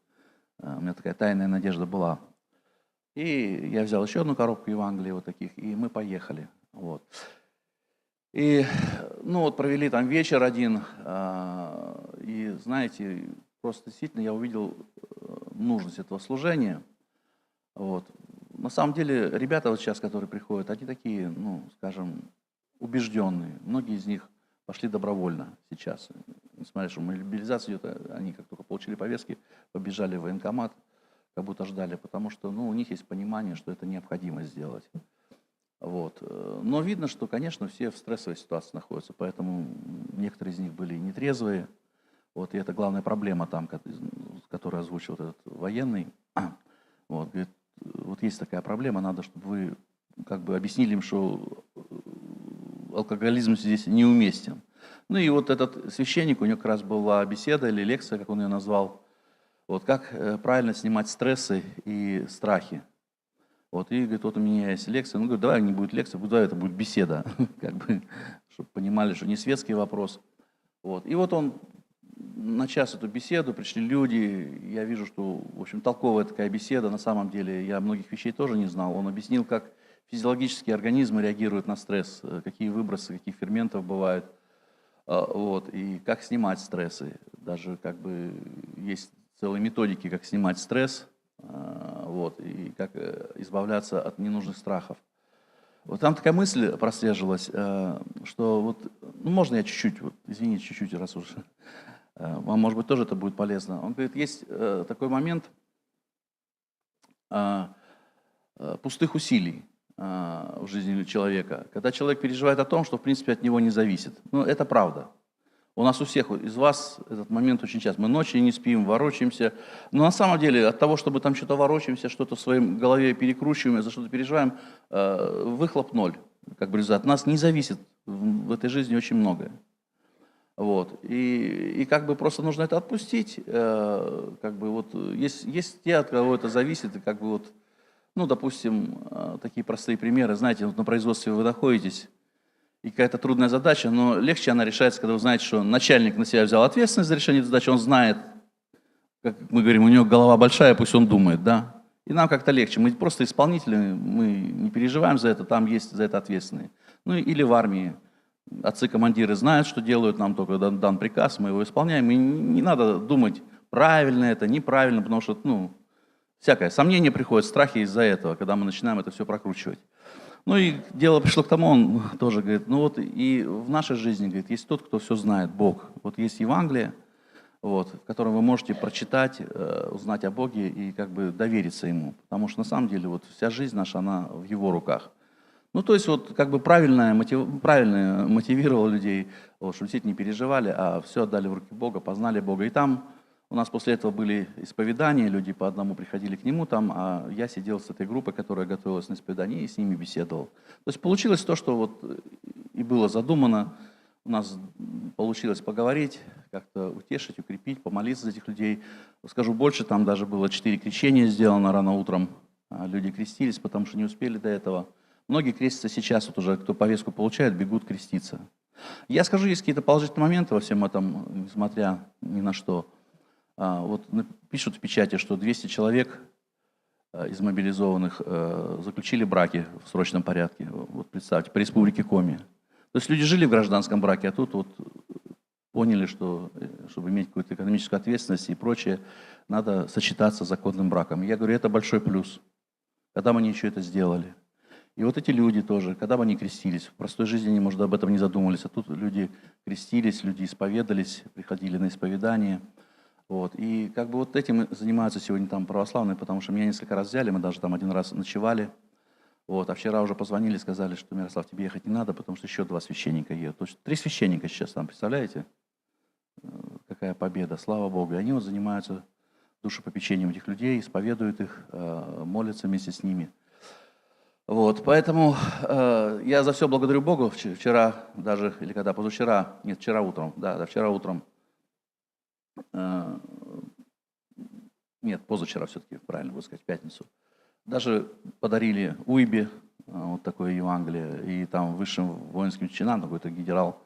S10: У меня такая тайная надежда была. И я взял еще 1 коробку Евангелия таких, и мы поехали. И, провели там вечер один, и, знаете, просто действительно я увидел нужность этого служения. На самом деле, ребята сейчас, которые приходят, они такие, скажем, убежденные. Многие из них пошли добровольно сейчас. Несмотря на то, что мобилизация идет, они как только получили повестки, побежали в военкомат, как будто ждали, потому что у них есть понимание, что это необходимо сделать. Но видно, что, конечно, все в стрессовой ситуации находятся, поэтому некоторые из них были нетрезвые. И это главная проблема там, которую озвучил этот военный. Говорит, есть такая проблема, надо, чтобы вы объяснили им, что алкоголизм здесь неуместен. И этот священник, у него как раз была беседа или лекция, как он ее назвал, как правильно снимать стрессы и страхи. И говорит, у меня есть лекция. Говорит, давай не будет лекция, давай это будет беседа, чтобы понимали, что не светский вопрос. И он на час эту беседу, пришли люди, я вижу, что, в общем, толковая такая беседа, на самом деле я многих вещей тоже не знал. Он объяснил, как физиологические организмы реагируют на стресс, какие выбросы, каких ферментов бывают, и как снимать стрессы. Даже есть целые методики, как снимать стресс, и как избавляться от ненужных страхов. Там такая мысль прослеживалась, что можно я чуть-чуть, извините, чуть-чуть, раз уж вам, может быть, тоже это будет полезно. Он говорит, есть такой момент пустых усилий в жизни человека, когда человек переживает о том, что, в принципе, от него не зависит. Это правда. У нас у всех из вас этот момент очень часто. Мы ночью не спим, ворочаемся. Но на самом деле от того, чтобы там что-то ворочаемся, что-то в своей голове перекручиваем, за что-то переживаем, выхлоп 0. Результат. От нас не зависит в этой жизни очень многое. И просто нужно это отпустить. Есть те, от кого это зависит, и допустим, такие простые примеры. Знаете, на производстве вы находитесь, и какая-то трудная задача, но легче она решается, когда вы знаете, что начальник на себя взял ответственность за решение задачи, он знает, как мы говорим, у него голова большая, пусть он думает, да. И нам как-то легче. Мы просто исполнители, мы не переживаем за это, там есть за это ответственные. Или в армии. Отцы-командиры знают, что делают, нам только дан приказ, мы его исполняем. И не надо думать, правильно это, неправильно, потому что, всякое. Сомнения приходят, страхи из-за этого, когда мы начинаем это все прокручивать. Ну и дело пришло к тому, он тоже говорит, ну вот и в нашей жизни, говорит, есть тот, кто все знает, Бог. Вот есть Евангелие, вот, в котором вы можете прочитать, узнать о Боге и как бы довериться Ему. Потому что на самом деле вот вся жизнь наша, она в Его руках. Ну, то есть вот как бы правильно мотивировал людей, вот, чтобы все не переживали, а все отдали в руки Бога, познали Бога. И там у нас после этого были исповедания, люди по одному приходили к Нему там, а я сидел с этой группой, которая готовилась на исповедание, и с ними беседовал. То есть получилось то, что вот и было задумано. У нас получилось поговорить, как-то утешить, укрепить, помолиться за этих людей. Скажу больше, там даже было 4 крещения сделано рано утром. Люди крестились, потому что не успели до этого. Многие крестятся сейчас, вот уже кто повестку получает, бегут креститься. Я скажу, есть какие-то положительные моменты во всем этом, несмотря ни на что. Вот пишут в печати, что 200 человек из мобилизованных заключили браки в срочном порядке. Вот представьте, по республике Коми. То есть люди жили в гражданском браке, а тут вот поняли, что чтобы иметь какую-то экономическую ответственность и прочее, надо сочетаться с законным браком. Я говорю, это большой плюс, когда бы они еще это сделали. И вот эти люди тоже, когда бы они крестились, в простой жизни они, может, об этом не задумывались, а тут люди крестились, люди исповедались, приходили на исповедание. Вот. И как бы вот этим занимаются сегодня там православные, потому что меня несколько раз взяли, мы даже там один раз ночевали. Вот. А вчера уже позвонили, сказали, что, Мирослав, тебе ехать не надо, потому что еще 2 священника едут. То есть 3 священника сейчас там, представляете? Какая победа, слава Богу. И они вот занимаются душепопечением этих людей, исповедуют их, молятся вместе с ними. Вот, поэтому я за все благодарю Богу. Вчера даже, или когда позавчера, нет, вчера утром, вчера утром, нет, позавчера все-таки, правильно буду сказать, в пятницу, даже подарили Уйбе вот такое Евангелие, и там высшим воинским чинам какой-то генерал,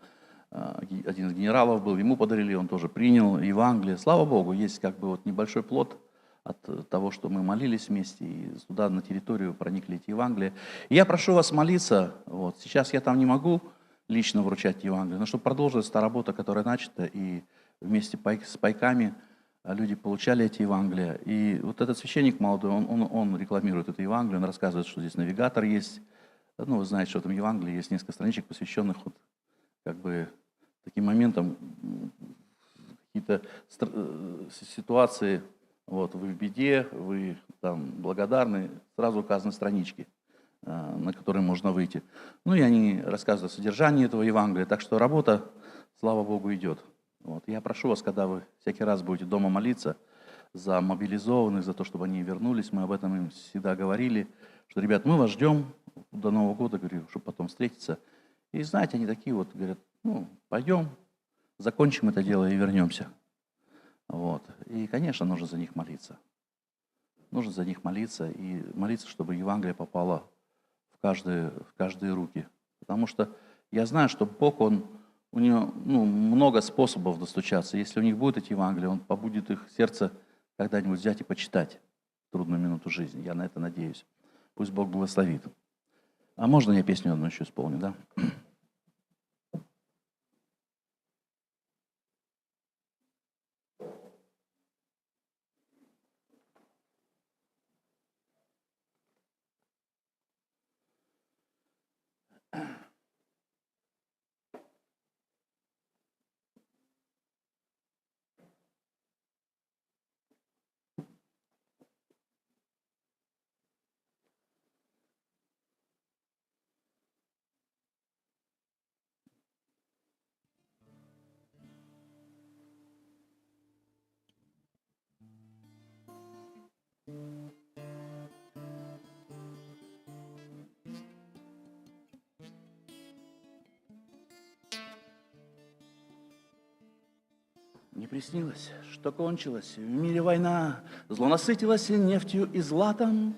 S10: один из генералов был, ему подарили, он тоже принял Евангелие. Слава Богу, есть как бы вот небольшой плод от того, что мы молились вместе, и туда на территорию проникли эти Евангелия. И я прошу вас молиться, вот, сейчас я там не могу лично вручать Евангелие, но чтобы продолжилась та работа, которая начата, и вместе с пайками люди получали эти Евангелия. И вот этот священник молодой, он рекламирует это Евангелие, он рассказывает, что здесь навигатор есть. Ну, вы знаете, что в этом Евангелии есть несколько страничек, посвященных вот, как бы таким моментам, какие-то ситуации. Вот, вы в беде, вы там благодарны, сразу указаны странички, на которые можно выйти. Ну и они рассказывают о содержании этого Евангелия, так что работа, слава Богу, идет. Вот. Я прошу вас, когда вы всякий раз будете дома молиться за мобилизованных, за то, чтобы они вернулись, мы об этом им всегда говорили, что, ребят, мы вас ждем до Нового года, говорю, чтобы потом встретиться. И знаете, они такие вот говорят, ну, пойдем, закончим это дело и вернемся. Вот. И, конечно, нужно за них молиться. Нужно за них молиться и молиться, чтобы Евангелие попало в каждые руки. Потому что я знаю, что Бог, у него много способов достучаться. Если у них будет эти Евангелия, Он побудит их сердце когда-нибудь взять и почитать в трудную минуту жизни. Я на это надеюсь. Пусть Бог благословит. А можно я песню одну еще исполню, да? Не приснилось, что кончилась в мире война, зло насытилось нефтью и златом,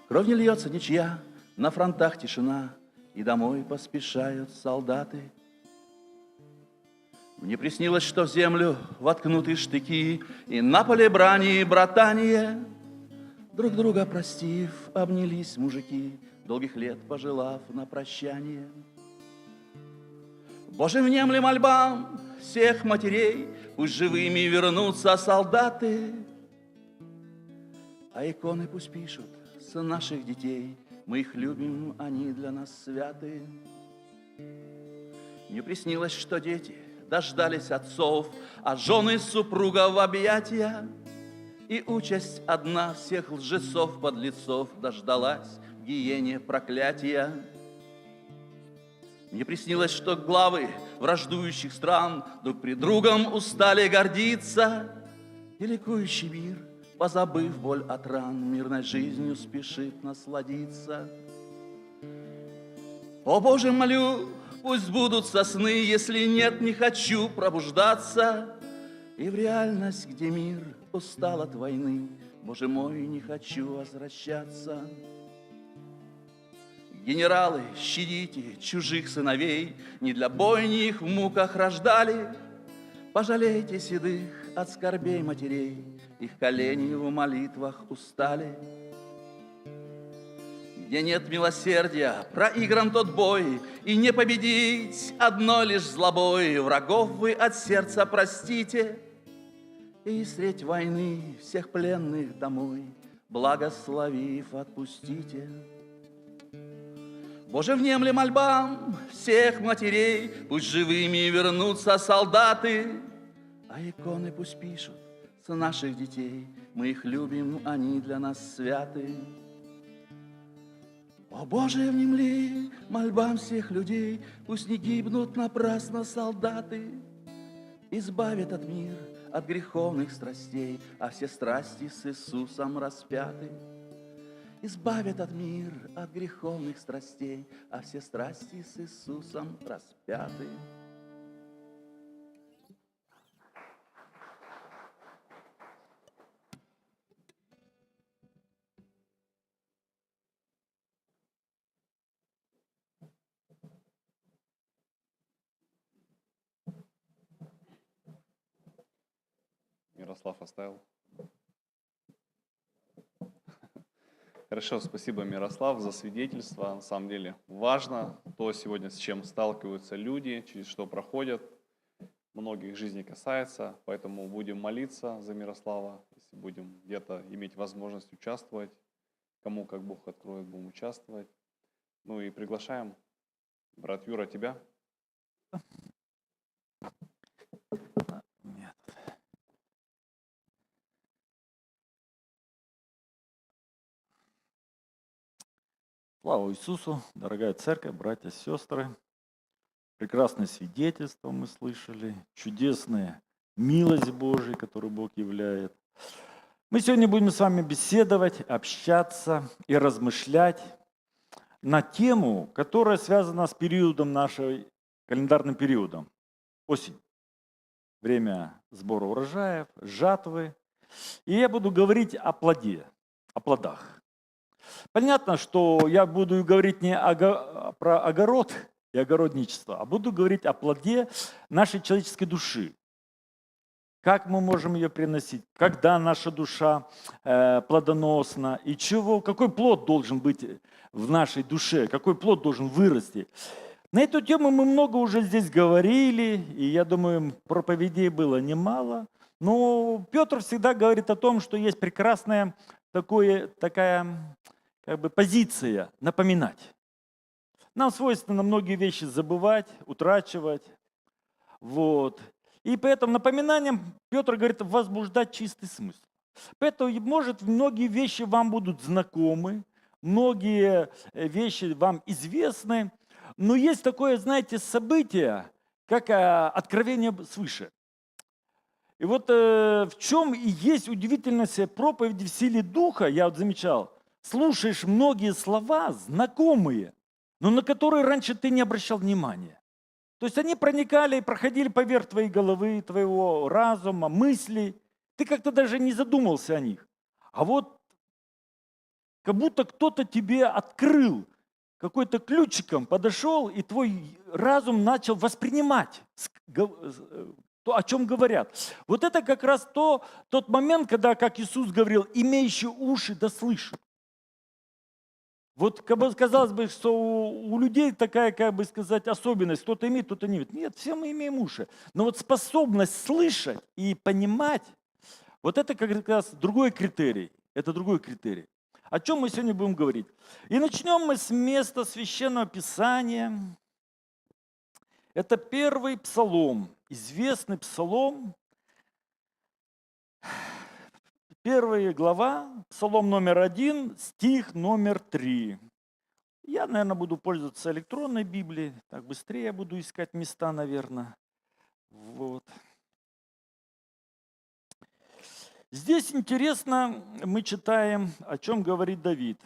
S10: кровь не льется ничья, на фронтах тишина, и домой поспешают солдаты. Мне приснилось, что в землю воткнуты штыки, и на поле брани братание, друг друга простив, обнялись мужики, долгих лет пожелав на прощание. Боже, внемли мольбам всех матерей, пусть живыми вернутся солдаты, а иконы пусть пишут с наших детей Мы их любим, они для нас святы. Мне приснилось, что дети дождались отцов, а жены супруга в объятия. И участь одна всех лжецов, подлецов дождалась в гиене проклятия. Мне приснилось, что главы враждующих стран друг пред другом устали гордиться, и ликующий мир, позабыв боль от ран, мирной жизнью спешит насладиться. О Боже, молю, пусть сбудутся сны, если нет, не хочу пробуждаться. И в реальность, где мир устал от войны, Боже мой, не хочу возвращаться. Генералы, щадите чужих сыновей, не для бойни их в муках рождали. Пожалейте седых от скорбей матерей, их колени в молитвах устали. Где нет милосердия, проигран тот бой, и не победить одной лишь злобой. Врагов вы от сердца простите, и средь войны всех пленных домой, благословив, отпустите. Боже, внемли мольбам всех матерей, пусть живыми вернутся солдаты, а иконы пусть пишут с наших детей, мы их любим, они для нас святы. О Боже, внемли мольбам всех людей, пусть не гибнут напрасно солдаты, избавь этот мир от греховных страстей, а все страсти с Иисусом распяты. Избавь этот мир от греховных страстей, а все страсти с Иисусом распяты.
S1: Мирослав оставил. Хорошо, спасибо, Мирослав, за свидетельство. На самом деле важно то сегодня, с чем сталкиваются люди, через что проходят. Многих жизней касается, поэтому будем молиться за Мирослава. Если будем где-то иметь возможность участвовать, кому как Бог откроет, будем участвовать. Ну и приглашаем, брат Юра, тебя.
S6: Слава Иисусу, дорогая церковь, братья, сестры. Прекрасное свидетельство мы слышали, чудесная милость Божия, которую Бог являет. Мы сегодня будем с вами беседовать, общаться и размышлять на тему, которая связана с периодом нашей, календарным периодом. Осень. Время сбора урожаев, жатвы. И я буду говорить о плоде, о плодах. Понятно, что я буду говорить не про огород и огородничество, а буду говорить о плоде нашей человеческой души. Как мы можем ее приносить, когда наша душа плодоносна, и какой плод должен быть в нашей душе, какой плод должен вырасти. На эту тему мы много уже здесь говорили, и я думаю, проповедей было немало. Но Петр всегда говорит о том, что есть прекрасная такая позиция напоминать. Нам свойственно многие вещи забывать, утрачивать. Вот. И поэтому напоминанием Петр говорит возбуждать чистый смысл. Поэтому, может, многие вещи вам будут знакомы, многие вещи вам известны, но есть такое, знаете, событие, как откровение свыше. И вот в чем и есть удивительность проповеди в силе Духа, я вот замечал, слушаешь многие слова, знакомые, но на которые раньше ты не обращал внимания. То есть они проникали и проходили поверх твоей головы, твоего разума, мыслей. Ты как-то даже не задумался о них. А вот как будто кто-то тебе открыл, какой-то ключиком подошел, и твой разум начал воспринимать то, о чем говорят. Вот это как раз тот момент, когда, как Иисус говорил, имеющий уши да слышит. Вот, казалось бы, что у людей такая, особенность, кто-то имеет, кто-то не имеет. Нет, все мы имеем уши. Но вот способность слышать и понимать, вот это как раз другой критерий. Это другой критерий. О чем мы сегодня будем говорить? И начнем мы с места Священного Писания. Это первый псалом, известный псалом, 1 глава, псалом номер 1, стих номер 3. Я, наверное, буду пользоваться электронной Библией, так быстрее буду искать места, наверное. Вот. Здесь интересно, мы читаем, о чем говорит Давид.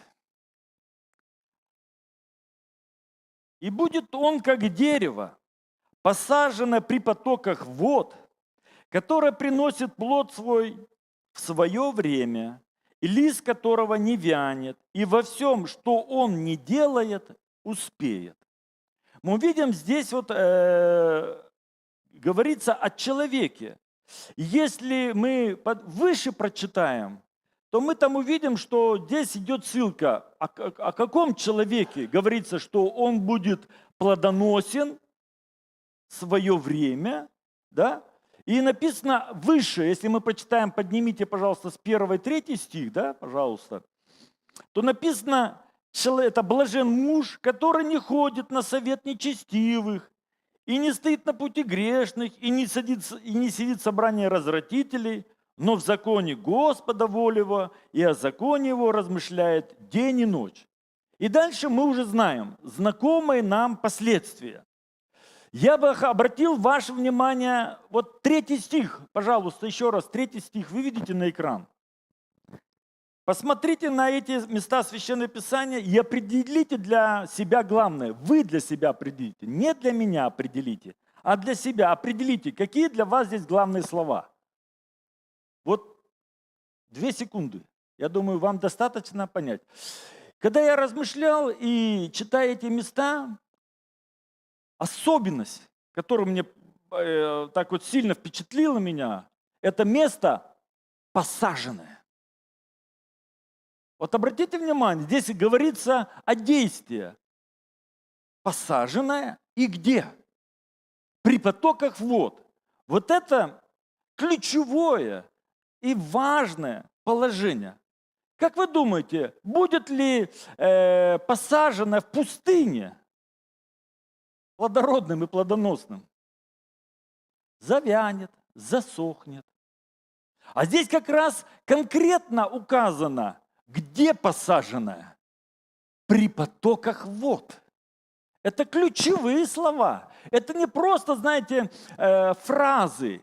S6: «И будет он, как дерево, посаженное при потоках вод, которое приносит плод свой в свое время, и лист которого не вянет, и во всем, что он не делает, успеет». Мы видим здесь говорится о человеке. Если мы выше прочитаем, то мы там увидим, что здесь идет ссылка. О каком человеке говорится, что он будет плодоносен в свое время, да? И написано выше, если мы почитаем, поднимите, пожалуйста, с 1-3 стих, да, пожалуйста, то написано, это блажен муж, который не ходит на совет нечестивых, и не стоит на пути грешных, и не сидит в собрании развратителей, но в законе Господа воля его, и о законе его размышляет день и ночь. И дальше мы уже знаем знакомые нам последствия. Я бы обратил ваше внимание, 3 стих, пожалуйста, еще раз, 3 стих, вы видите на экран. Посмотрите на эти места Священного Писания и определите для себя главное. Вы для себя определите, не для меня определите, а для себя определите, какие для вас здесь главные слова. 2 секунды. Я думаю, вам достаточно понять. Когда я размышлял и читая эти места, особенность, которая мне так сильно впечатлила меня, это место посаженное. Обратите внимание, здесь говорится о действии. Посаженное и где? При потоках вод. Это ключевое и важное положение. Как вы думаете, будет ли посаженное в пустыне плодородным и плодоносным? Завянет, засохнет. А здесь как раз конкретно указано, где посаженное? При потоках вод. Это ключевые слова. Это не просто, знаете, фразы.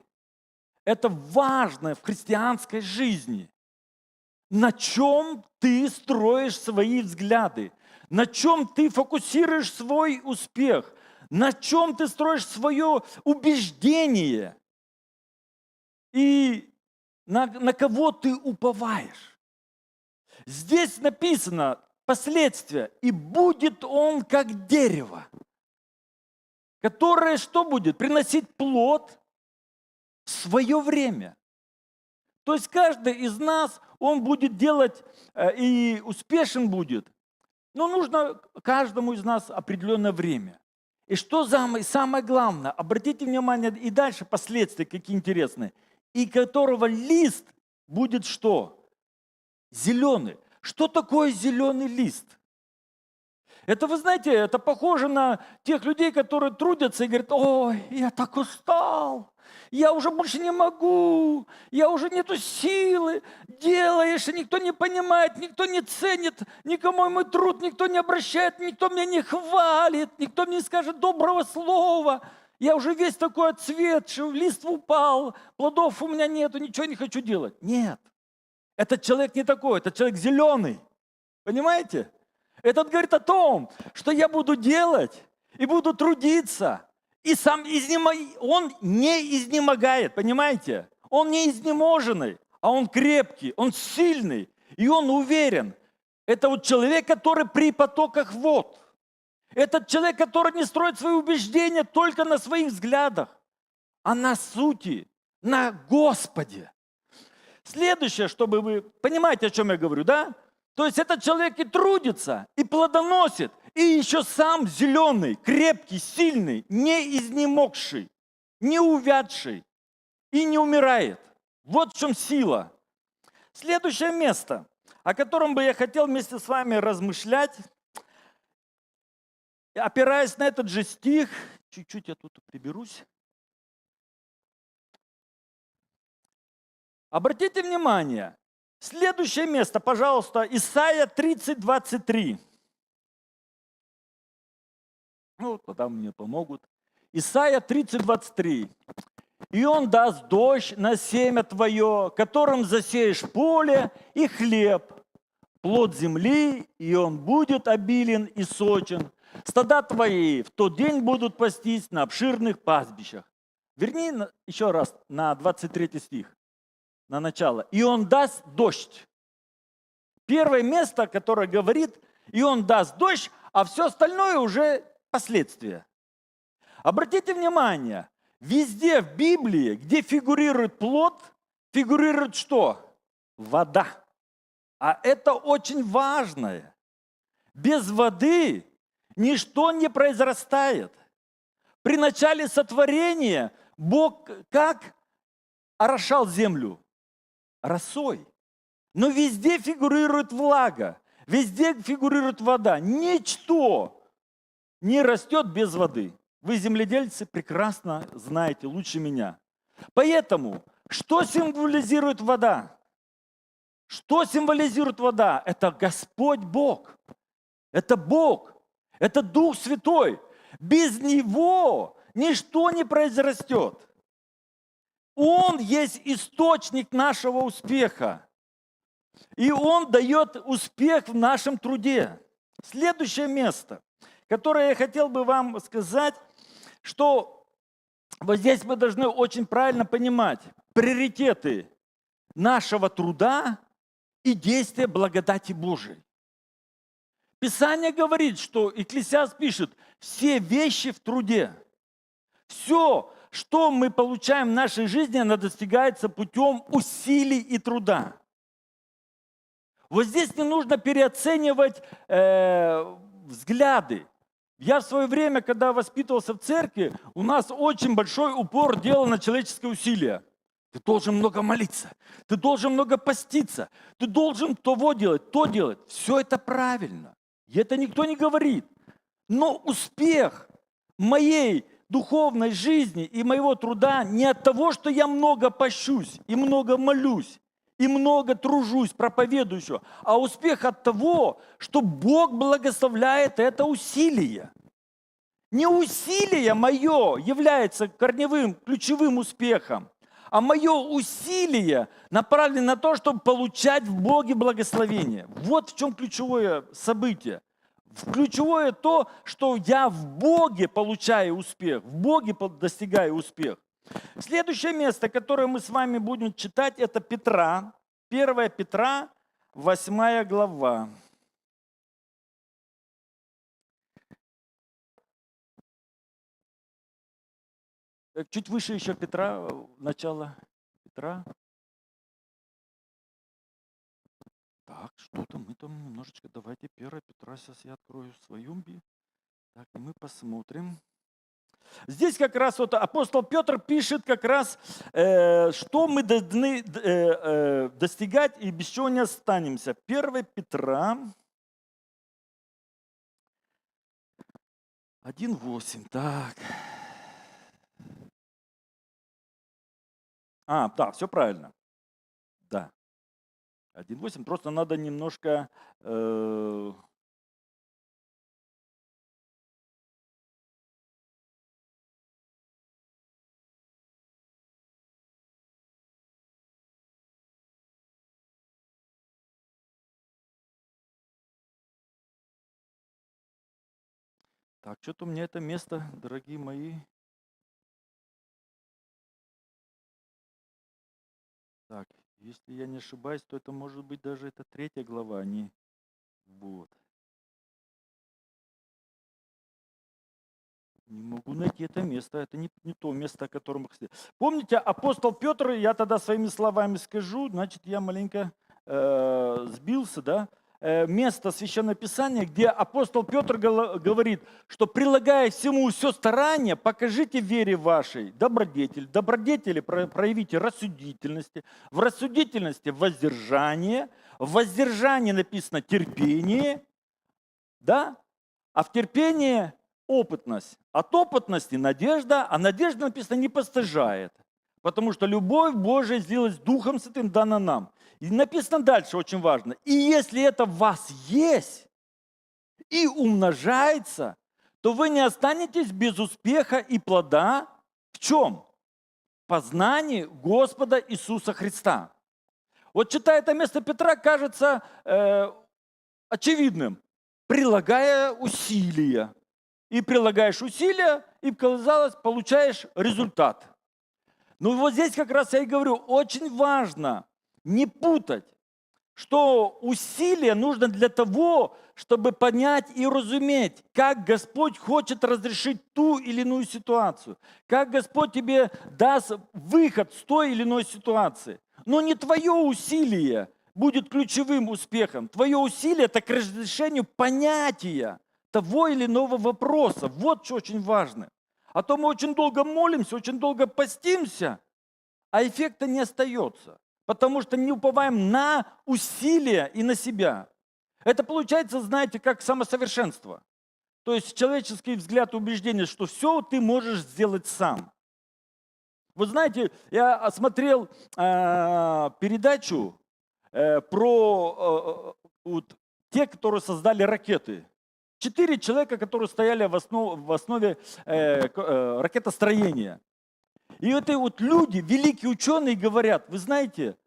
S6: Это важно в христианской жизни. На чем ты строишь свои взгляды? На чем ты фокусируешь свой успех? На чем ты строишь свое убеждение? И на кого ты уповаешь? Здесь написано последствия. «И будет он, как дерево, которое что будет? Приносить плод в свое время». То есть каждый из нас, он будет делать и успешен будет. Но нужно каждому из нас определенное время. И что самое главное, обратите внимание, и дальше последствия какие интересные. И которого лист будет что? Зеленый. Что такое зеленый лист? Это, вы знаете, это похоже на тех людей, которые трудятся и говорят: ой, я так устал, я уже больше не могу, я уже нету силы, делаешь, и никто не понимает, никто не ценит, никому мой труд никто не обращает, никто меня не хвалит, никто мне не скажет доброго слова. Я уже весь такой отцветший, лист упал, плодов у меня нету, ничего не хочу делать. Нет. Этот человек не такой, этот человек зеленый. Понимаете? Этот говорит о том, что я буду делать и буду трудиться. И сам он не изнемогает, понимаете? Он не изнеможенный, а он крепкий, он сильный, и он уверен. Это человек, который при потоках вод. Этот человек, который не строит свои убеждения только на своих взглядах, а на сути, на Господе. Следующее, чтобы вы понимаете, о чем я говорю, да? То есть этот человек и трудится, и плодоносит, и еще сам зеленый, крепкий, сильный, не изнемогший, не увядший и не умирает. Вот в чем сила. Следующее место. о котором бы я хотел вместе с вами размышлять, опираясь на этот же стих. Чуть-чуть я тут приберусь. Обратите внимание, следующее место, пожалуйста, Исайя 30:23. Ну, тогда мне помогут. Исайя 30:23. «И он даст дождь на семя твое, которым засеешь поле и хлеб, плод земли, и он будет обилен и сочен. Стада твои в тот день будут пастись на обширных пастбищах». Верни еще раз на 23 стих, на начало. «И он даст дождь». Первое место, которое говорит, «и он даст дождь», а все остальное уже последствия. Обратите внимание, везде в Библии, где фигурирует плод, фигурирует что? Вода. А это очень важное. Без воды ничто не произрастает. При начале сотворения Бог как орошал землю? Росой. Но везде фигурирует влага, везде фигурирует вода. Ничто не растет без воды. Вы, земледельцы, прекрасно знаете, лучше меня. Поэтому, что символизирует вода? Что символизирует вода? Это Господь Бог. Это Бог. Это Дух Святой. Без Него ничто не произрастет. Он есть источник нашего успеха. И Он дает успех в нашем труде. Следующее место, которое я хотел бы вам сказать, что вот здесь мы должны очень правильно понимать приоритеты нашего труда и действия благодати Божией. Писание говорит, что Екклесиаст пишет, все вещи в труде. Все, что мы получаем в нашей жизни, оно достигается путем усилий и труда. Вот здесь не нужно переоценивать взгляды. Я в свое время, когда воспитывался в церкви, у нас очень большой упор делал на человеческое усилие. Ты должен много молиться, ты должен много поститься, ты должен того делать, то делать. Все это правильно. И это никто не говорит. Но успех моей духовной жизни и моего труда не от того, что я много пощусь и много молюсь, и много тружусь, проповедую еще, а успех от того, что Бог благословляет это усилие. Не усилие мое является корневым, ключевым успехом, а мое усилие направлено на то, чтобы получать в Боге благословение. Вот в чем ключевое событие. Ключевое то, что я в Боге получаю успех, в Боге достигаю успех. Следующее место, которое мы с вами будем читать, это Петра. 1 Петра, 8 глава. Чуть выше еще Петра, начало Петра. Так, что-то мы там немножечко, давайте 1 Петра, сейчас я открою свою Библию. Так, и мы посмотрим. Здесь как раз вот апостол Петр пишет как раз, что мы должны достигать и без чего не останемся. 1 Петра 1:8. Так. Да, все правильно. Да. 1:8. Просто надо немножко... Так, что-то у меня это место, дорогие мои. Так, если я не ошибаюсь, то это может быть даже это 3 глава, а не... Вот. Не могу найти это место, это не то место, о котором мы хотели. Помните, апостол Петр, я тогда своими словами скажу, значит, я маленько сбился, да? Место Священного Писания, где апостол Петр говорит, что прилагая всему все старание, покажите вере вашей добродетель, добродетели проявите рассудительности, в рассудительности воздержание, в воздержании написано терпение, да? А в терпении опытность. От опытности надежда, а надежда написано не постыжает. Потому что любовь Божия сделалась Духом Святым дана нам. И написано дальше, очень важно. И если это в вас есть и умножается, то вы не останетесь без успеха и плода. В чем? Познании Господа Иисуса Христа. Вот читая это место Петра, кажется очевидным. Прилагая усилия. И прилагаешь усилия, и, казалось, получаешь результат. Но вот здесь как раз я и говорю, очень важно не путать, что усилия нужно для того, чтобы понять и разуметь, как Господь хочет разрешить ту или иную ситуацию, как Господь тебе даст выход с той или иной ситуации. Но не твое усилие будет ключевым успехом. Твое усилие – это к разрешению понятия того или иного вопроса. Вот что очень важно. А то мы очень долго молимся, очень долго постимся, а эффекта не остается, потому что не уповаем на усилия и на себя. Это получается, знаете, как самосовершенство. То есть человеческий взгляд и убеждение, что все ты можешь сделать сам. Вы знаете, я смотрел передачу про те, которые создали ракеты. 4 человека, которые стояли в основе ракетостроения. И это вот люди, великие ученые, говорят, вы знаете,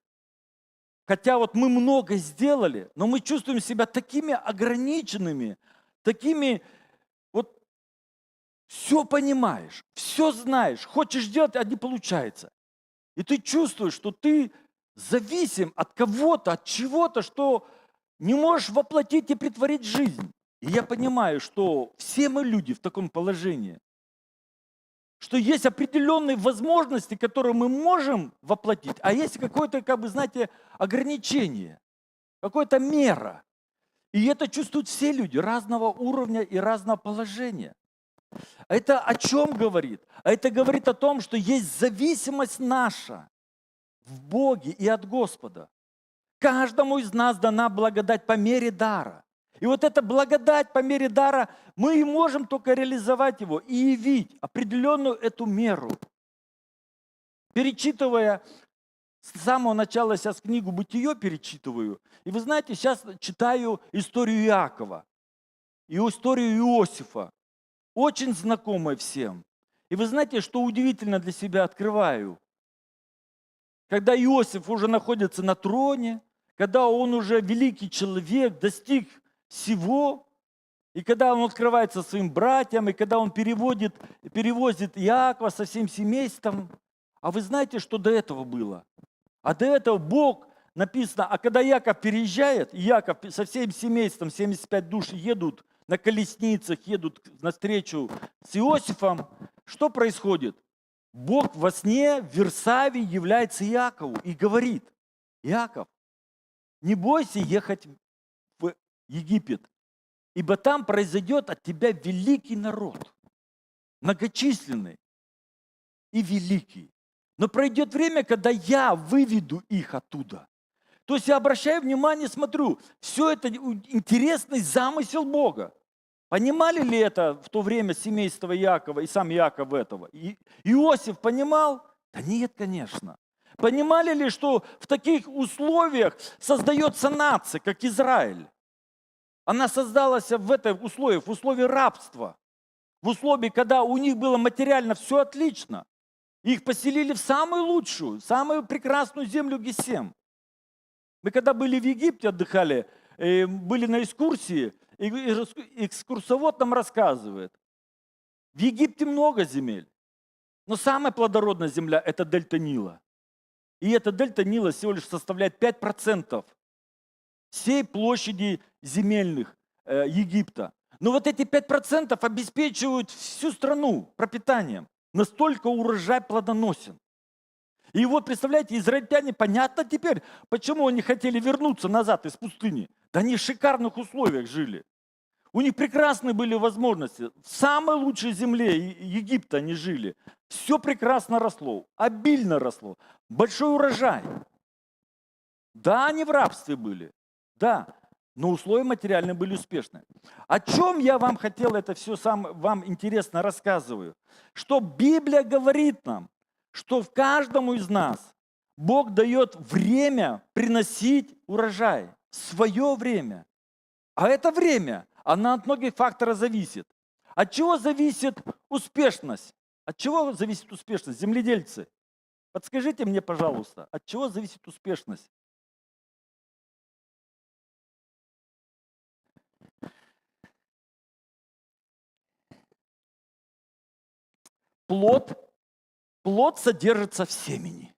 S6: хотя вот мы много сделали, но мы чувствуем себя такими ограниченными, такими вот все понимаешь, все знаешь, хочешь делать, а не получается. И ты чувствуешь, что ты зависим от кого-то, от чего-то, что не можешь воплотить и притворить в жизнь. И я понимаю, что все мы люди в таком положении, что есть определенные возможности, которые мы можем воплотить, а есть какое-то, как бы, знаете, ограничение, какая-то мера. И это чувствуют все люди разного уровня и разного положения. Это о чем говорит? А это говорит о том, что есть зависимость наша в Боге и от Господа. Каждому из нас дана благодать по мере дара. И вот эта благодать по мере дара, мы и можем только реализовать его и явить определенную эту меру. Перечитывая с самого начала сейчас книгу «Бытие» перечитываю, и вы знаете, сейчас читаю историю Иакова и историю Иосифа, очень знакомая всем. И вы знаете, что удивительно для себя открываю? Когда Иосиф уже находится на троне, когда он уже великий человек, достиг всего, и когда он открывается своим братьям, и когда он перевозит Иакова со всем семейством. А вы знаете, что до этого было? А до этого Бог, написано, а когда Иаков переезжает, Иаков со всем семейством, 75 душ едут на колесницах, едут навстречу с Иосифом, что происходит? Бог во сне в Вирсавии является Иакову и говорит: Иаков, не бойся ехать в Египет, ибо там произойдет от тебя великий народ, многочисленный и великий. Но пройдет время, когда я выведу их оттуда. То есть я обращаю внимание, смотрю, все это интересный замысел Бога. Понимали ли это в то время семейство Иакова и сам Иаков этого? И Иосиф понимал? Да нет, конечно. Понимали ли, что в таких условиях создается нация, как Израиль? Она создалась в условии рабства, в условии, когда у них было материально все отлично. Их поселили в самую лучшую, самую прекрасную землю Гесем. Мы когда были в Египте, отдыхали, были на экскурсии, и экскурсовод нам рассказывает, в Египте много земель, но самая плодородная земля – это дельта Нила. И эта дельта Нила всего лишь составляет 5% всей площади земельных Египта. Но вот эти 5% обеспечивают всю страну пропитанием. Настолько урожай плодоносен. И вот, представляете, израильтяне, понятно теперь, почему они хотели вернуться назад из пустыни. Да они в шикарных условиях жили. У них прекрасные были возможности. В самой лучшей земле Египта они жили. Все прекрасно росло, обильно росло, большой урожай. Да, они в рабстве были, Да, но условия материальные были успешны. О чем я вам хотел это все вам интересно рассказываю? Что Библия говорит нам, что в каждому из нас Бог дает время приносить урожай, свое время. А это время, оно от многих факторов зависит. От чего зависит успешность? От чего зависит успешность? Земледельцы, подскажите мне, пожалуйста, от чего зависит успешность? Плод содержится в семени.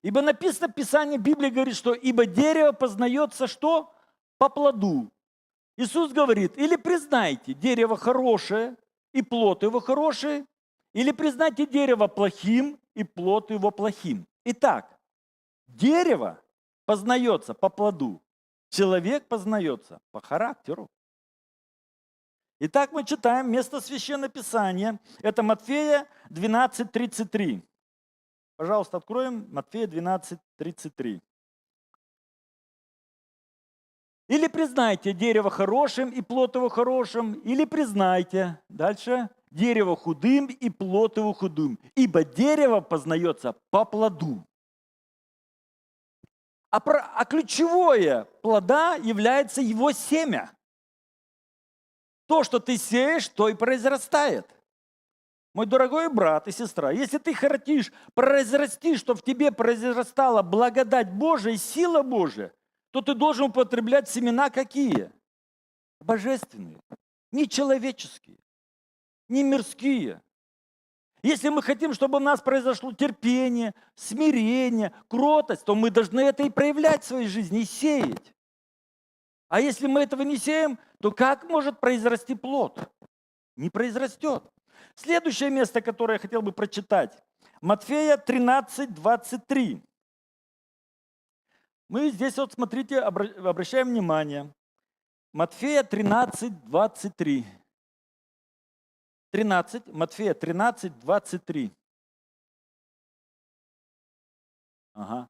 S6: Ибо написано в Писании, Библия говорит, что ибо дерево познается что? По плоду. Иисус говорит, или признайте дерево хорошее, и плод его хороший, или признайте дерево плохим, и плод его плохим. Итак, дерево познается по плоду, человек познается по характеру. Итак, мы читаем место Священного Писания. Это Матфея 12:33. Пожалуйста, откроем Матфея 12:33. Или признайте дерево хорошим и плод его хорошим, или признайте, дальше, дерево худым и плод его худым, ибо дерево познается по плоду. А ключевое плода является его семя. То, что ты сеешь, то и произрастает. Мой дорогой брат и сестра, если ты хотишь произрасти, чтобы в тебе произрастала благодать Божия и сила Божия, то ты должен употреблять семена какие? Божественные, не человеческие, не мирские. Если мы хотим, чтобы у нас произошло терпение, смирение, кротость, то мы должны это и проявлять в своей жизни, и сеять. А если мы этого не сеем, то как может произрасти плод? Не произрастет. Следующее место, которое я хотел бы прочитать. Матфея 13:23. Мы здесь вот, смотрите, обращаем внимание. Матфея 13:23. 13, Матфея 13:23. Ага.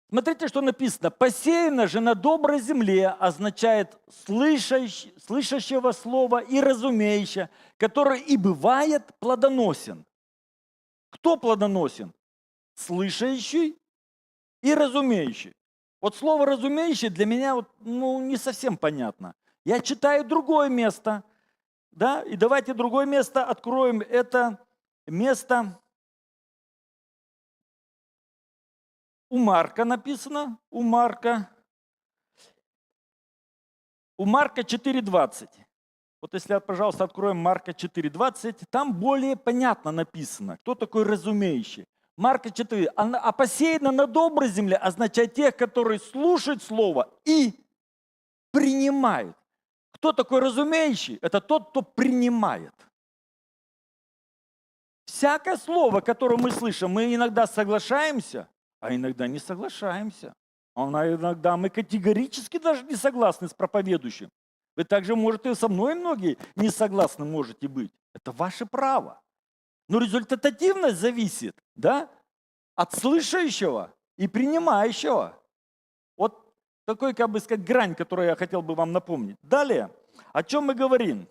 S6: Смотрите, что написано. «Посеяно же на доброй земле» означает слышащего слова и разумеющего, который и бывает плодоносен. Кто плодоносен? Слышащий и разумеющий. Вот слово «разумеющий» для меня не совсем понятно. Я читаю другое место, да, и давайте другое место откроем. Это место у Марка написано, у Марка 4:20. Вот если, пожалуйста, откроем Марка 4:20, там более понятно написано, кто такой разумеющий. Марка 4. А посеяно на доброй земле означает тех, которые слушают слово и принимают. Кто такой разумеющий? Это тот, кто принимает. Всякое слово, которое мы слышим, мы иногда соглашаемся, а иногда не соглашаемся. А иногда мы категорически даже не согласны с проповедующим. Вы также, может, и со мной многие не согласны можете быть. Это ваше право. Но результативность зависит, да, от слышащего и принимающего. Вот такой, как бы сказать, грань, которую я хотел бы вам напомнить. Далее, о чем мы говорим?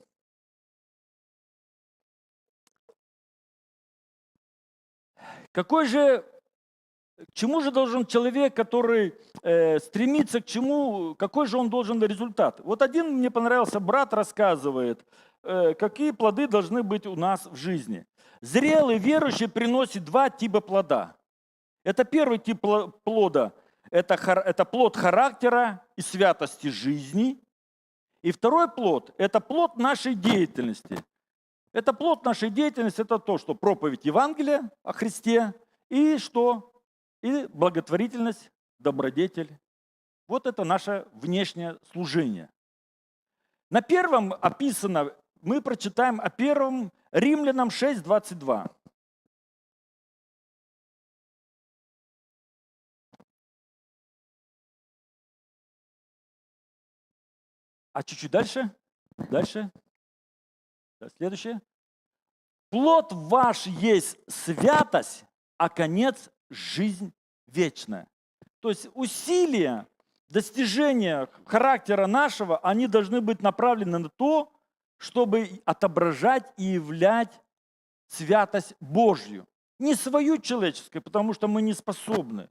S6: К чему же должен человек, который стремится к чему, какой же он должен результат? Вот один мне понравился, брат рассказывает, какие плоды должны быть у нас в жизни. Зрелый верующий приносит два типа плода. Это первый тип плода, это плод характера и святости жизни. И второй плод, это плод нашей деятельности. Это плод нашей деятельности, это то, что проповедь Евангелия о Христе, и что? И благотворительность, добродетель. Вот это наше внешнее служение. На первом описано, мы прочитаем о первом Римлянам 6:22. А чуть-чуть дальше. Дальше. Следующее. Плод ваш есть святость, а конец – жизнь вечная. То есть усилия достижения характера нашего, они должны быть направлены на то, чтобы отображать и являть святость Божью. Не свою человеческую, потому что мы не способны.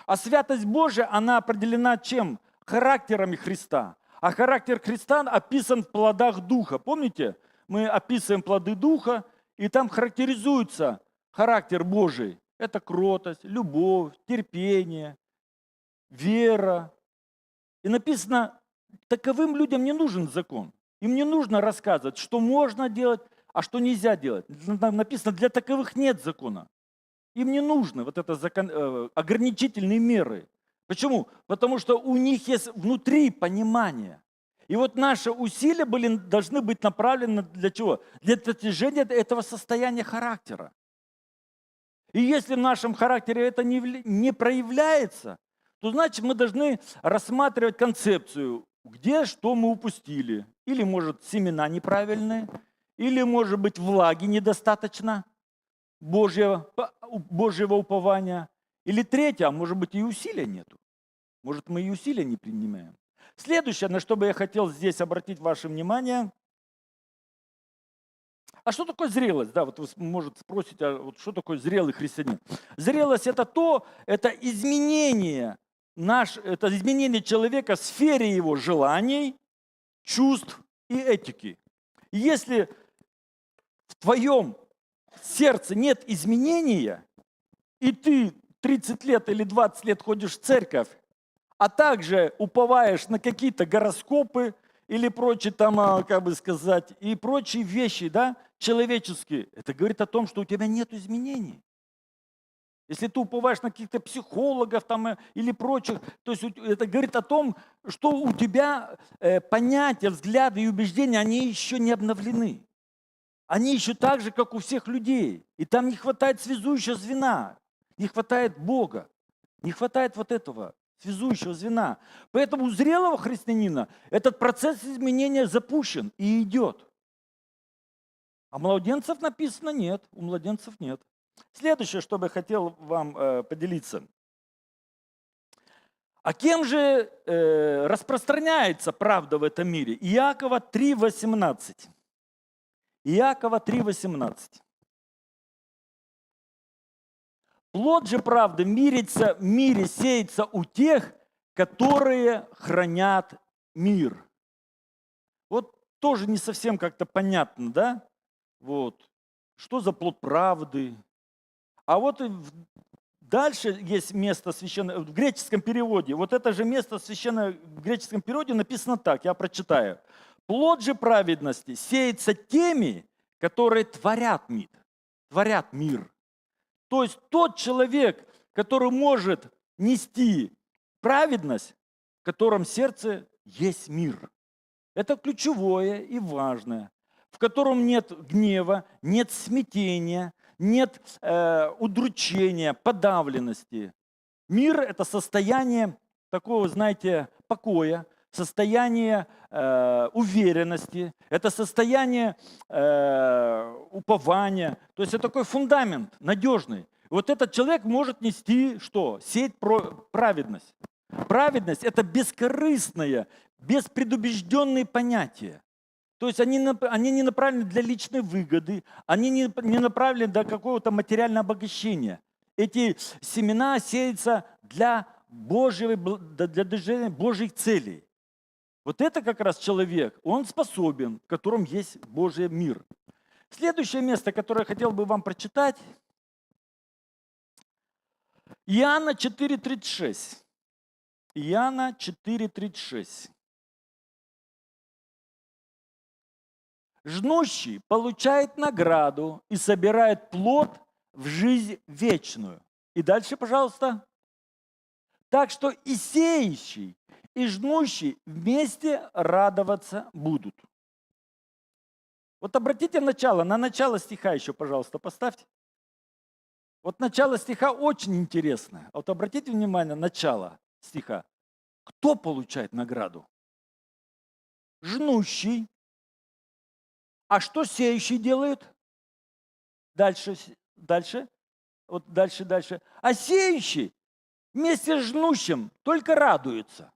S6: А святость Божья, она определена чем? Характерами Христа. А характер Христа описан в плодах Духа. Помните? Мы описываем плоды Духа, и там характеризуется характер Божий. Это кротость, любовь, терпение, вера. И написано, таковым людям не нужен закон. Им не нужно рассказывать, что можно делать, а что нельзя делать. Написано, для таковых нет закона. Им не нужны вот это ограничительные меры. Почему? Потому что у них есть внутри понимание. И вот наши усилия должны быть направлены для чего? Для достижения этого состояния характера. И если в нашем характере это не проявляется, то значит мы должны рассматривать концепцию, где что мы упустили. Или, может, семена неправильные, или, может быть, влаги недостаточно Божьего упования. Или третье, а может быть, и усилия нету. Может, мы и усилия не принимаем. Следующее, на что бы я хотел здесь обратить ваше внимание. А что такое зрелость? Да, вот вы, может, спросите, а вот что такое зрелый христианин? Зрелость – это изменение человека в сфере его желаний, чувств и этики. И если в твоем сердце нет изменения, и ты 30 лет или 20 лет ходишь в церковь, а также уповаешь на какие-то гороскопы или прочие там, как бы сказать, и прочие вещи, да, человеческие, это говорит о том, что у тебя нет изменений. Если ты уповаешь на каких-то психологов там, или прочих, то есть это говорит о том, что у тебя понятия, взгляды и убеждения, они еще не обновлены. Они еще так же, как у всех людей. И там не хватает связующего звена, не хватает Бога, не хватает вот этого связующего звена. Поэтому у зрелого христианина этот процесс изменения запущен и идет. А младенцев написано нет, у младенцев нет. Следующее, что бы я хотел вам поделиться. А кем же распространяется правда в этом мире? Иакова 3:18. Иакова 3:18. Плод же правды в мире сеется у тех, которые хранят мир. Вот тоже не совсем как-то понятно, да? Вот. Что за плод правды? А вот дальше есть место священное, в греческом переводе. Вот это же место священное в греческом переводе написано так, я прочитаю. Плод же праведности сеется теми, которые творят мир. То есть тот человек, который может нести праведность, в котором сердце есть мир. Это ключевое и важное, в котором нет гнева, нет смятения, нет удручения, подавленности. Мир – это состояние такого, знаете, покоя, состояние уверенности, это состояние упования. То есть это такой фундамент надежный. Вот этот человек может нести что? Сеять праведность. Праведность – это бескорыстное, беспредубежденные понятия. То есть они не направлены для личной выгоды, они не направлены для какого-то материального обогащения. Эти семена сеются для достижения Божьих целей. Вот это как раз человек, он способен, в котором есть Божий мир. Следующее место, которое я хотел бы вам прочитать, Иоанна 4:36. Иоанна 4:36. Жнущий получает награду и собирает плод в жизнь вечную. И дальше, пожалуйста. Так что и сеющий, и жнущий вместе радоваться будут. Вот обратите на начало стиха еще, пожалуйста, поставьте. Вот начало стиха очень интересное. Вот обратите внимание на начало стиха. Кто получает награду? Жнущий. А что сеющий делает? Дальше. Вот дальше. А сеющий вместе с жнущим только радуется.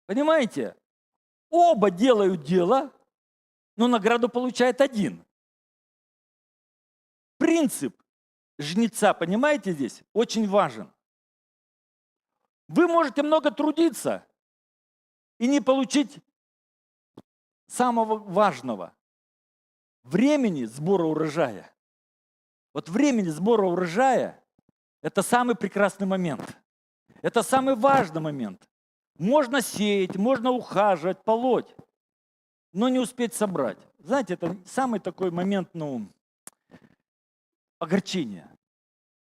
S6: Понимаете? Оба делают дело, но награду получает один. Принцип жнеца, понимаете, здесь очень важен. Вы можете много трудиться и не получить самого важного – времени сбора урожая. Вот времени сбора урожая – это самый прекрасный момент. Это самый важный момент. Можно сеять, можно ухаживать, полоть, но не успеть собрать. Знаете, это самый такой момент, огорчения.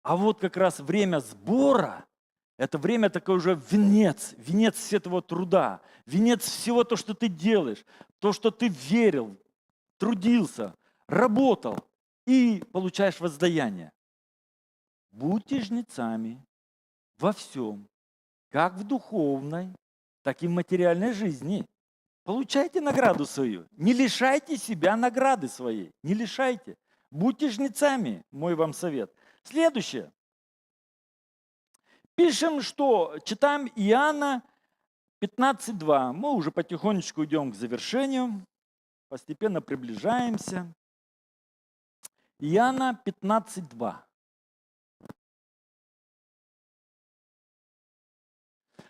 S6: А вот как раз время сбора – это время такой уже венец всего этого труда, венец всего того, что ты делаешь, то, что ты верил, трудился, работал и получаешь воздаяние. Будьте жнецами во всем, как в духовной, так и в материальной жизни. Получайте награду свою. Не лишайте себя награды своей. Не лишайте. Будьте жнецами, мой вам совет. Следующее. Пишем, что читаем Иоанна 15:2. Мы уже потихонечку идем к завершению. Постепенно приближаемся. Иоанна 15:2.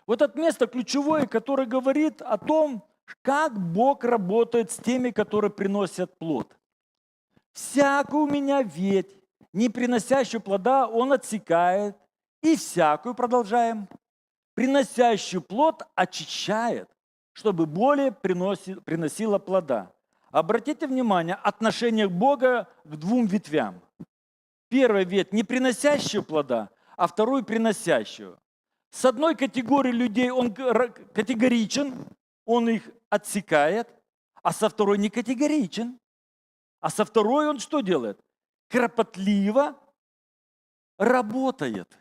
S6: Вот это место ключевое, которое говорит о том, как Бог работает с теми, которые приносят плод. «Всякую у меня ветвь, не приносящую плода, Он отсекает, и всякую, продолжаем, приносящую плод очищает, чтобы более приносила плода». Обратите внимание, отношение Бога к двум ветвям. Первая ветвь не приносящую плода, а вторую приносящую. С одной категорией людей он категоричен, он их отсекает, а со второй не категоричен. А со второй он что делает? Кропотливо работает.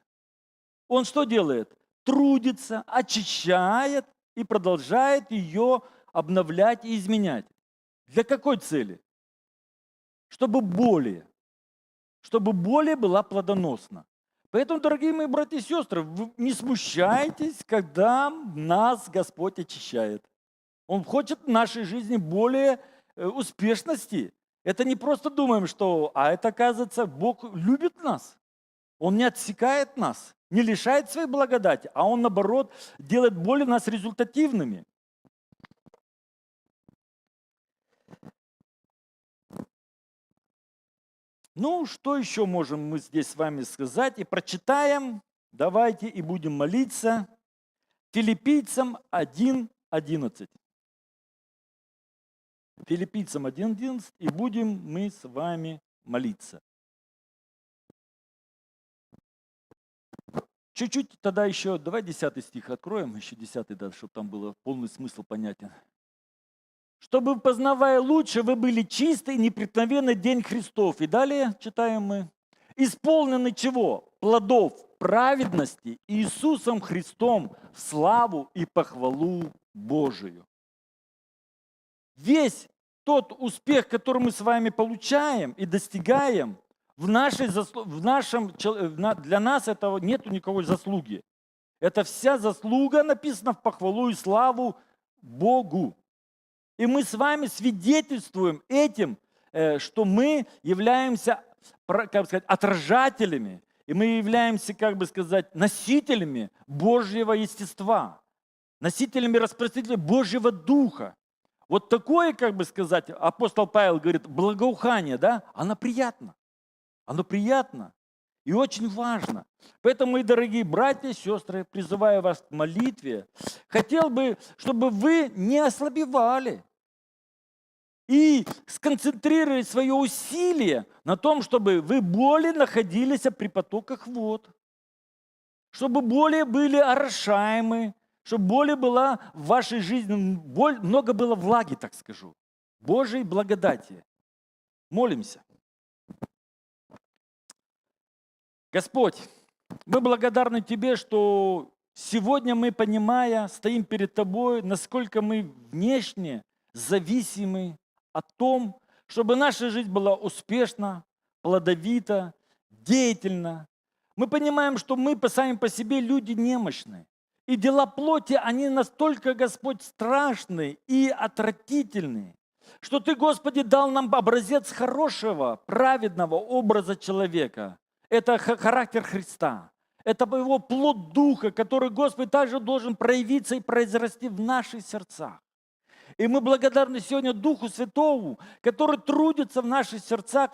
S6: Он что делает? Трудится, очищает и продолжает ее обновлять и изменять. Для какой цели? Чтобы более была плодоносна. Поэтому, дорогие мои братья и сестры, вы не смущайтесь, когда нас Господь очищает. Он хочет в нашей жизни более успешности. Это не просто думаем, что, это оказывается, Бог любит нас. Он не отсекает нас, не лишает своей благодати, а Он, наоборот, делает более нас результативными. Ну, что еще можем мы здесь с вами сказать? И прочитаем, давайте и будем молиться. Филиппийцам 1:11. Филиппийцам 1:11, и будем мы с вами молиться. Чуть-чуть тогда еще, давай 10 стих откроем, еще 10, да, чтобы там был полный смысл понятен. «Чтобы, познавая лучше, вы были чисты и непреткновенны день Христов». И далее читаем мы. «Исполнены чего? Плодов праведности Иисусом Христом в славу и похвалу Божию». Весь тот успех, который мы с вами получаем и достигаем, для нас этого нету никакой заслуги. Это вся заслуга написана в похвалу и славу Богу. И мы с вами свидетельствуем этим, что мы являемся, как сказать, отражателями, и мы являемся, как бы сказать, носителями Божьего естества, носителями, распространителями Божьего Духа. Вот такое, как бы сказать, апостол Павел говорит, благоухание, да, оно приятно. Оно приятно и очень важно. Поэтому, мои дорогие братья и сестры, призываю вас к молитве, хотел бы, чтобы вы не ослабевали и сконцентрировали свое усилие на том, чтобы вы более находились при потоках вод, чтобы более были орошаемы, чтобы более была в вашей жизни, много было влаги, так скажу, Божьей благодати. Молимся. Господь, мы благодарны Тебе, что сегодня мы, понимая, стоим перед Тобой, насколько мы внешне зависимы о том, чтобы наша жизнь была успешна, плодовита, деятельна. Мы понимаем, что мы сами по себе люди немощные. и дела плоти, они настолько, Господь, страшные и отвратительные, что Ты, Господи, дал нам образец хорошего, праведного образа человека. Это характер Христа. Это его плод Духа, который, Господи, также должен проявиться и произрасти в наших сердцах. И мы благодарны сегодня Духу Святому, который трудится в наших сердцах,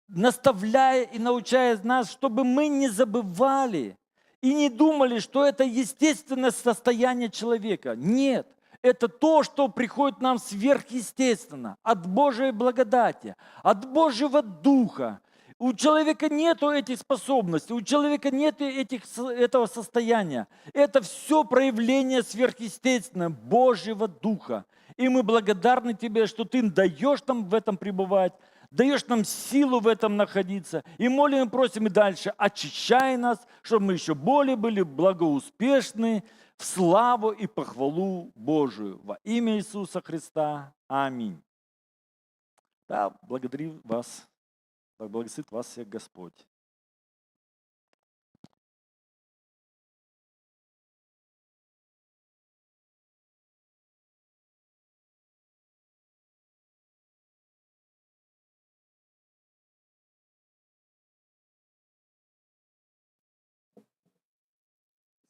S6: наставляя и научая нас, чтобы мы не забывали и не думали, что это естественное состояние человека. Нет, это то, что приходит нам сверхъестественно, от Божьей благодати, от Божьего Духа. У человека нет этих способностей, у человека нет этого состояния. Это все проявление сверхъестественного Божьего Духа. И мы благодарны Тебе, что Ты даешь нам в этом пребывать, даешь нам силу в этом находиться. И молим и просим и дальше, очищай нас, чтобы мы еще более были благоуспешны в славу и похвалу Божию. Во имя Иисуса Христа. Аминь. Да, благодарю вас. Да благословит вас всех Господь.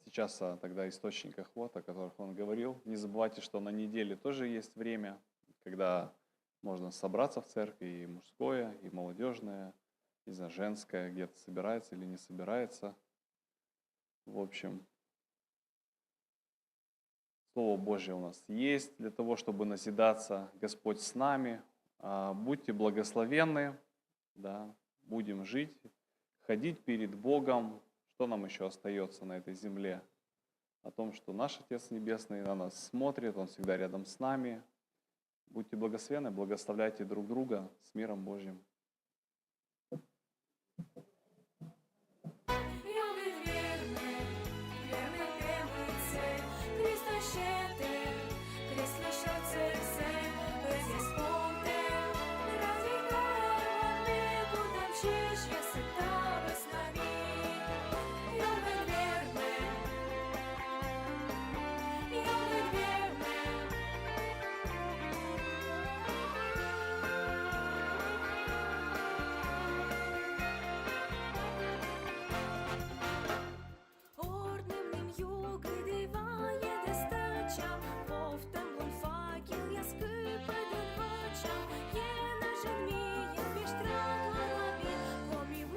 S1: Сейчас о тогда источниках вод, о которых он говорил. Не забывайте, что на неделе тоже есть время, когда можно собраться в церкви, и мужское, и молодежное, не знаю, женское, где-то собирается или не собирается. В общем, Слово Божье у нас есть для того, чтобы назидаться. Господь с нами. Будьте благословенны, да, будем жить, ходить перед Богом. Что нам еще остается на этой земле? О том, что наш Отец Небесный на нас смотрит, Он всегда рядом с нами. Будьте благословенны, благословляйте друг друга с миром Божьим.
S11: Верный, верный, верный, Христос щедрый.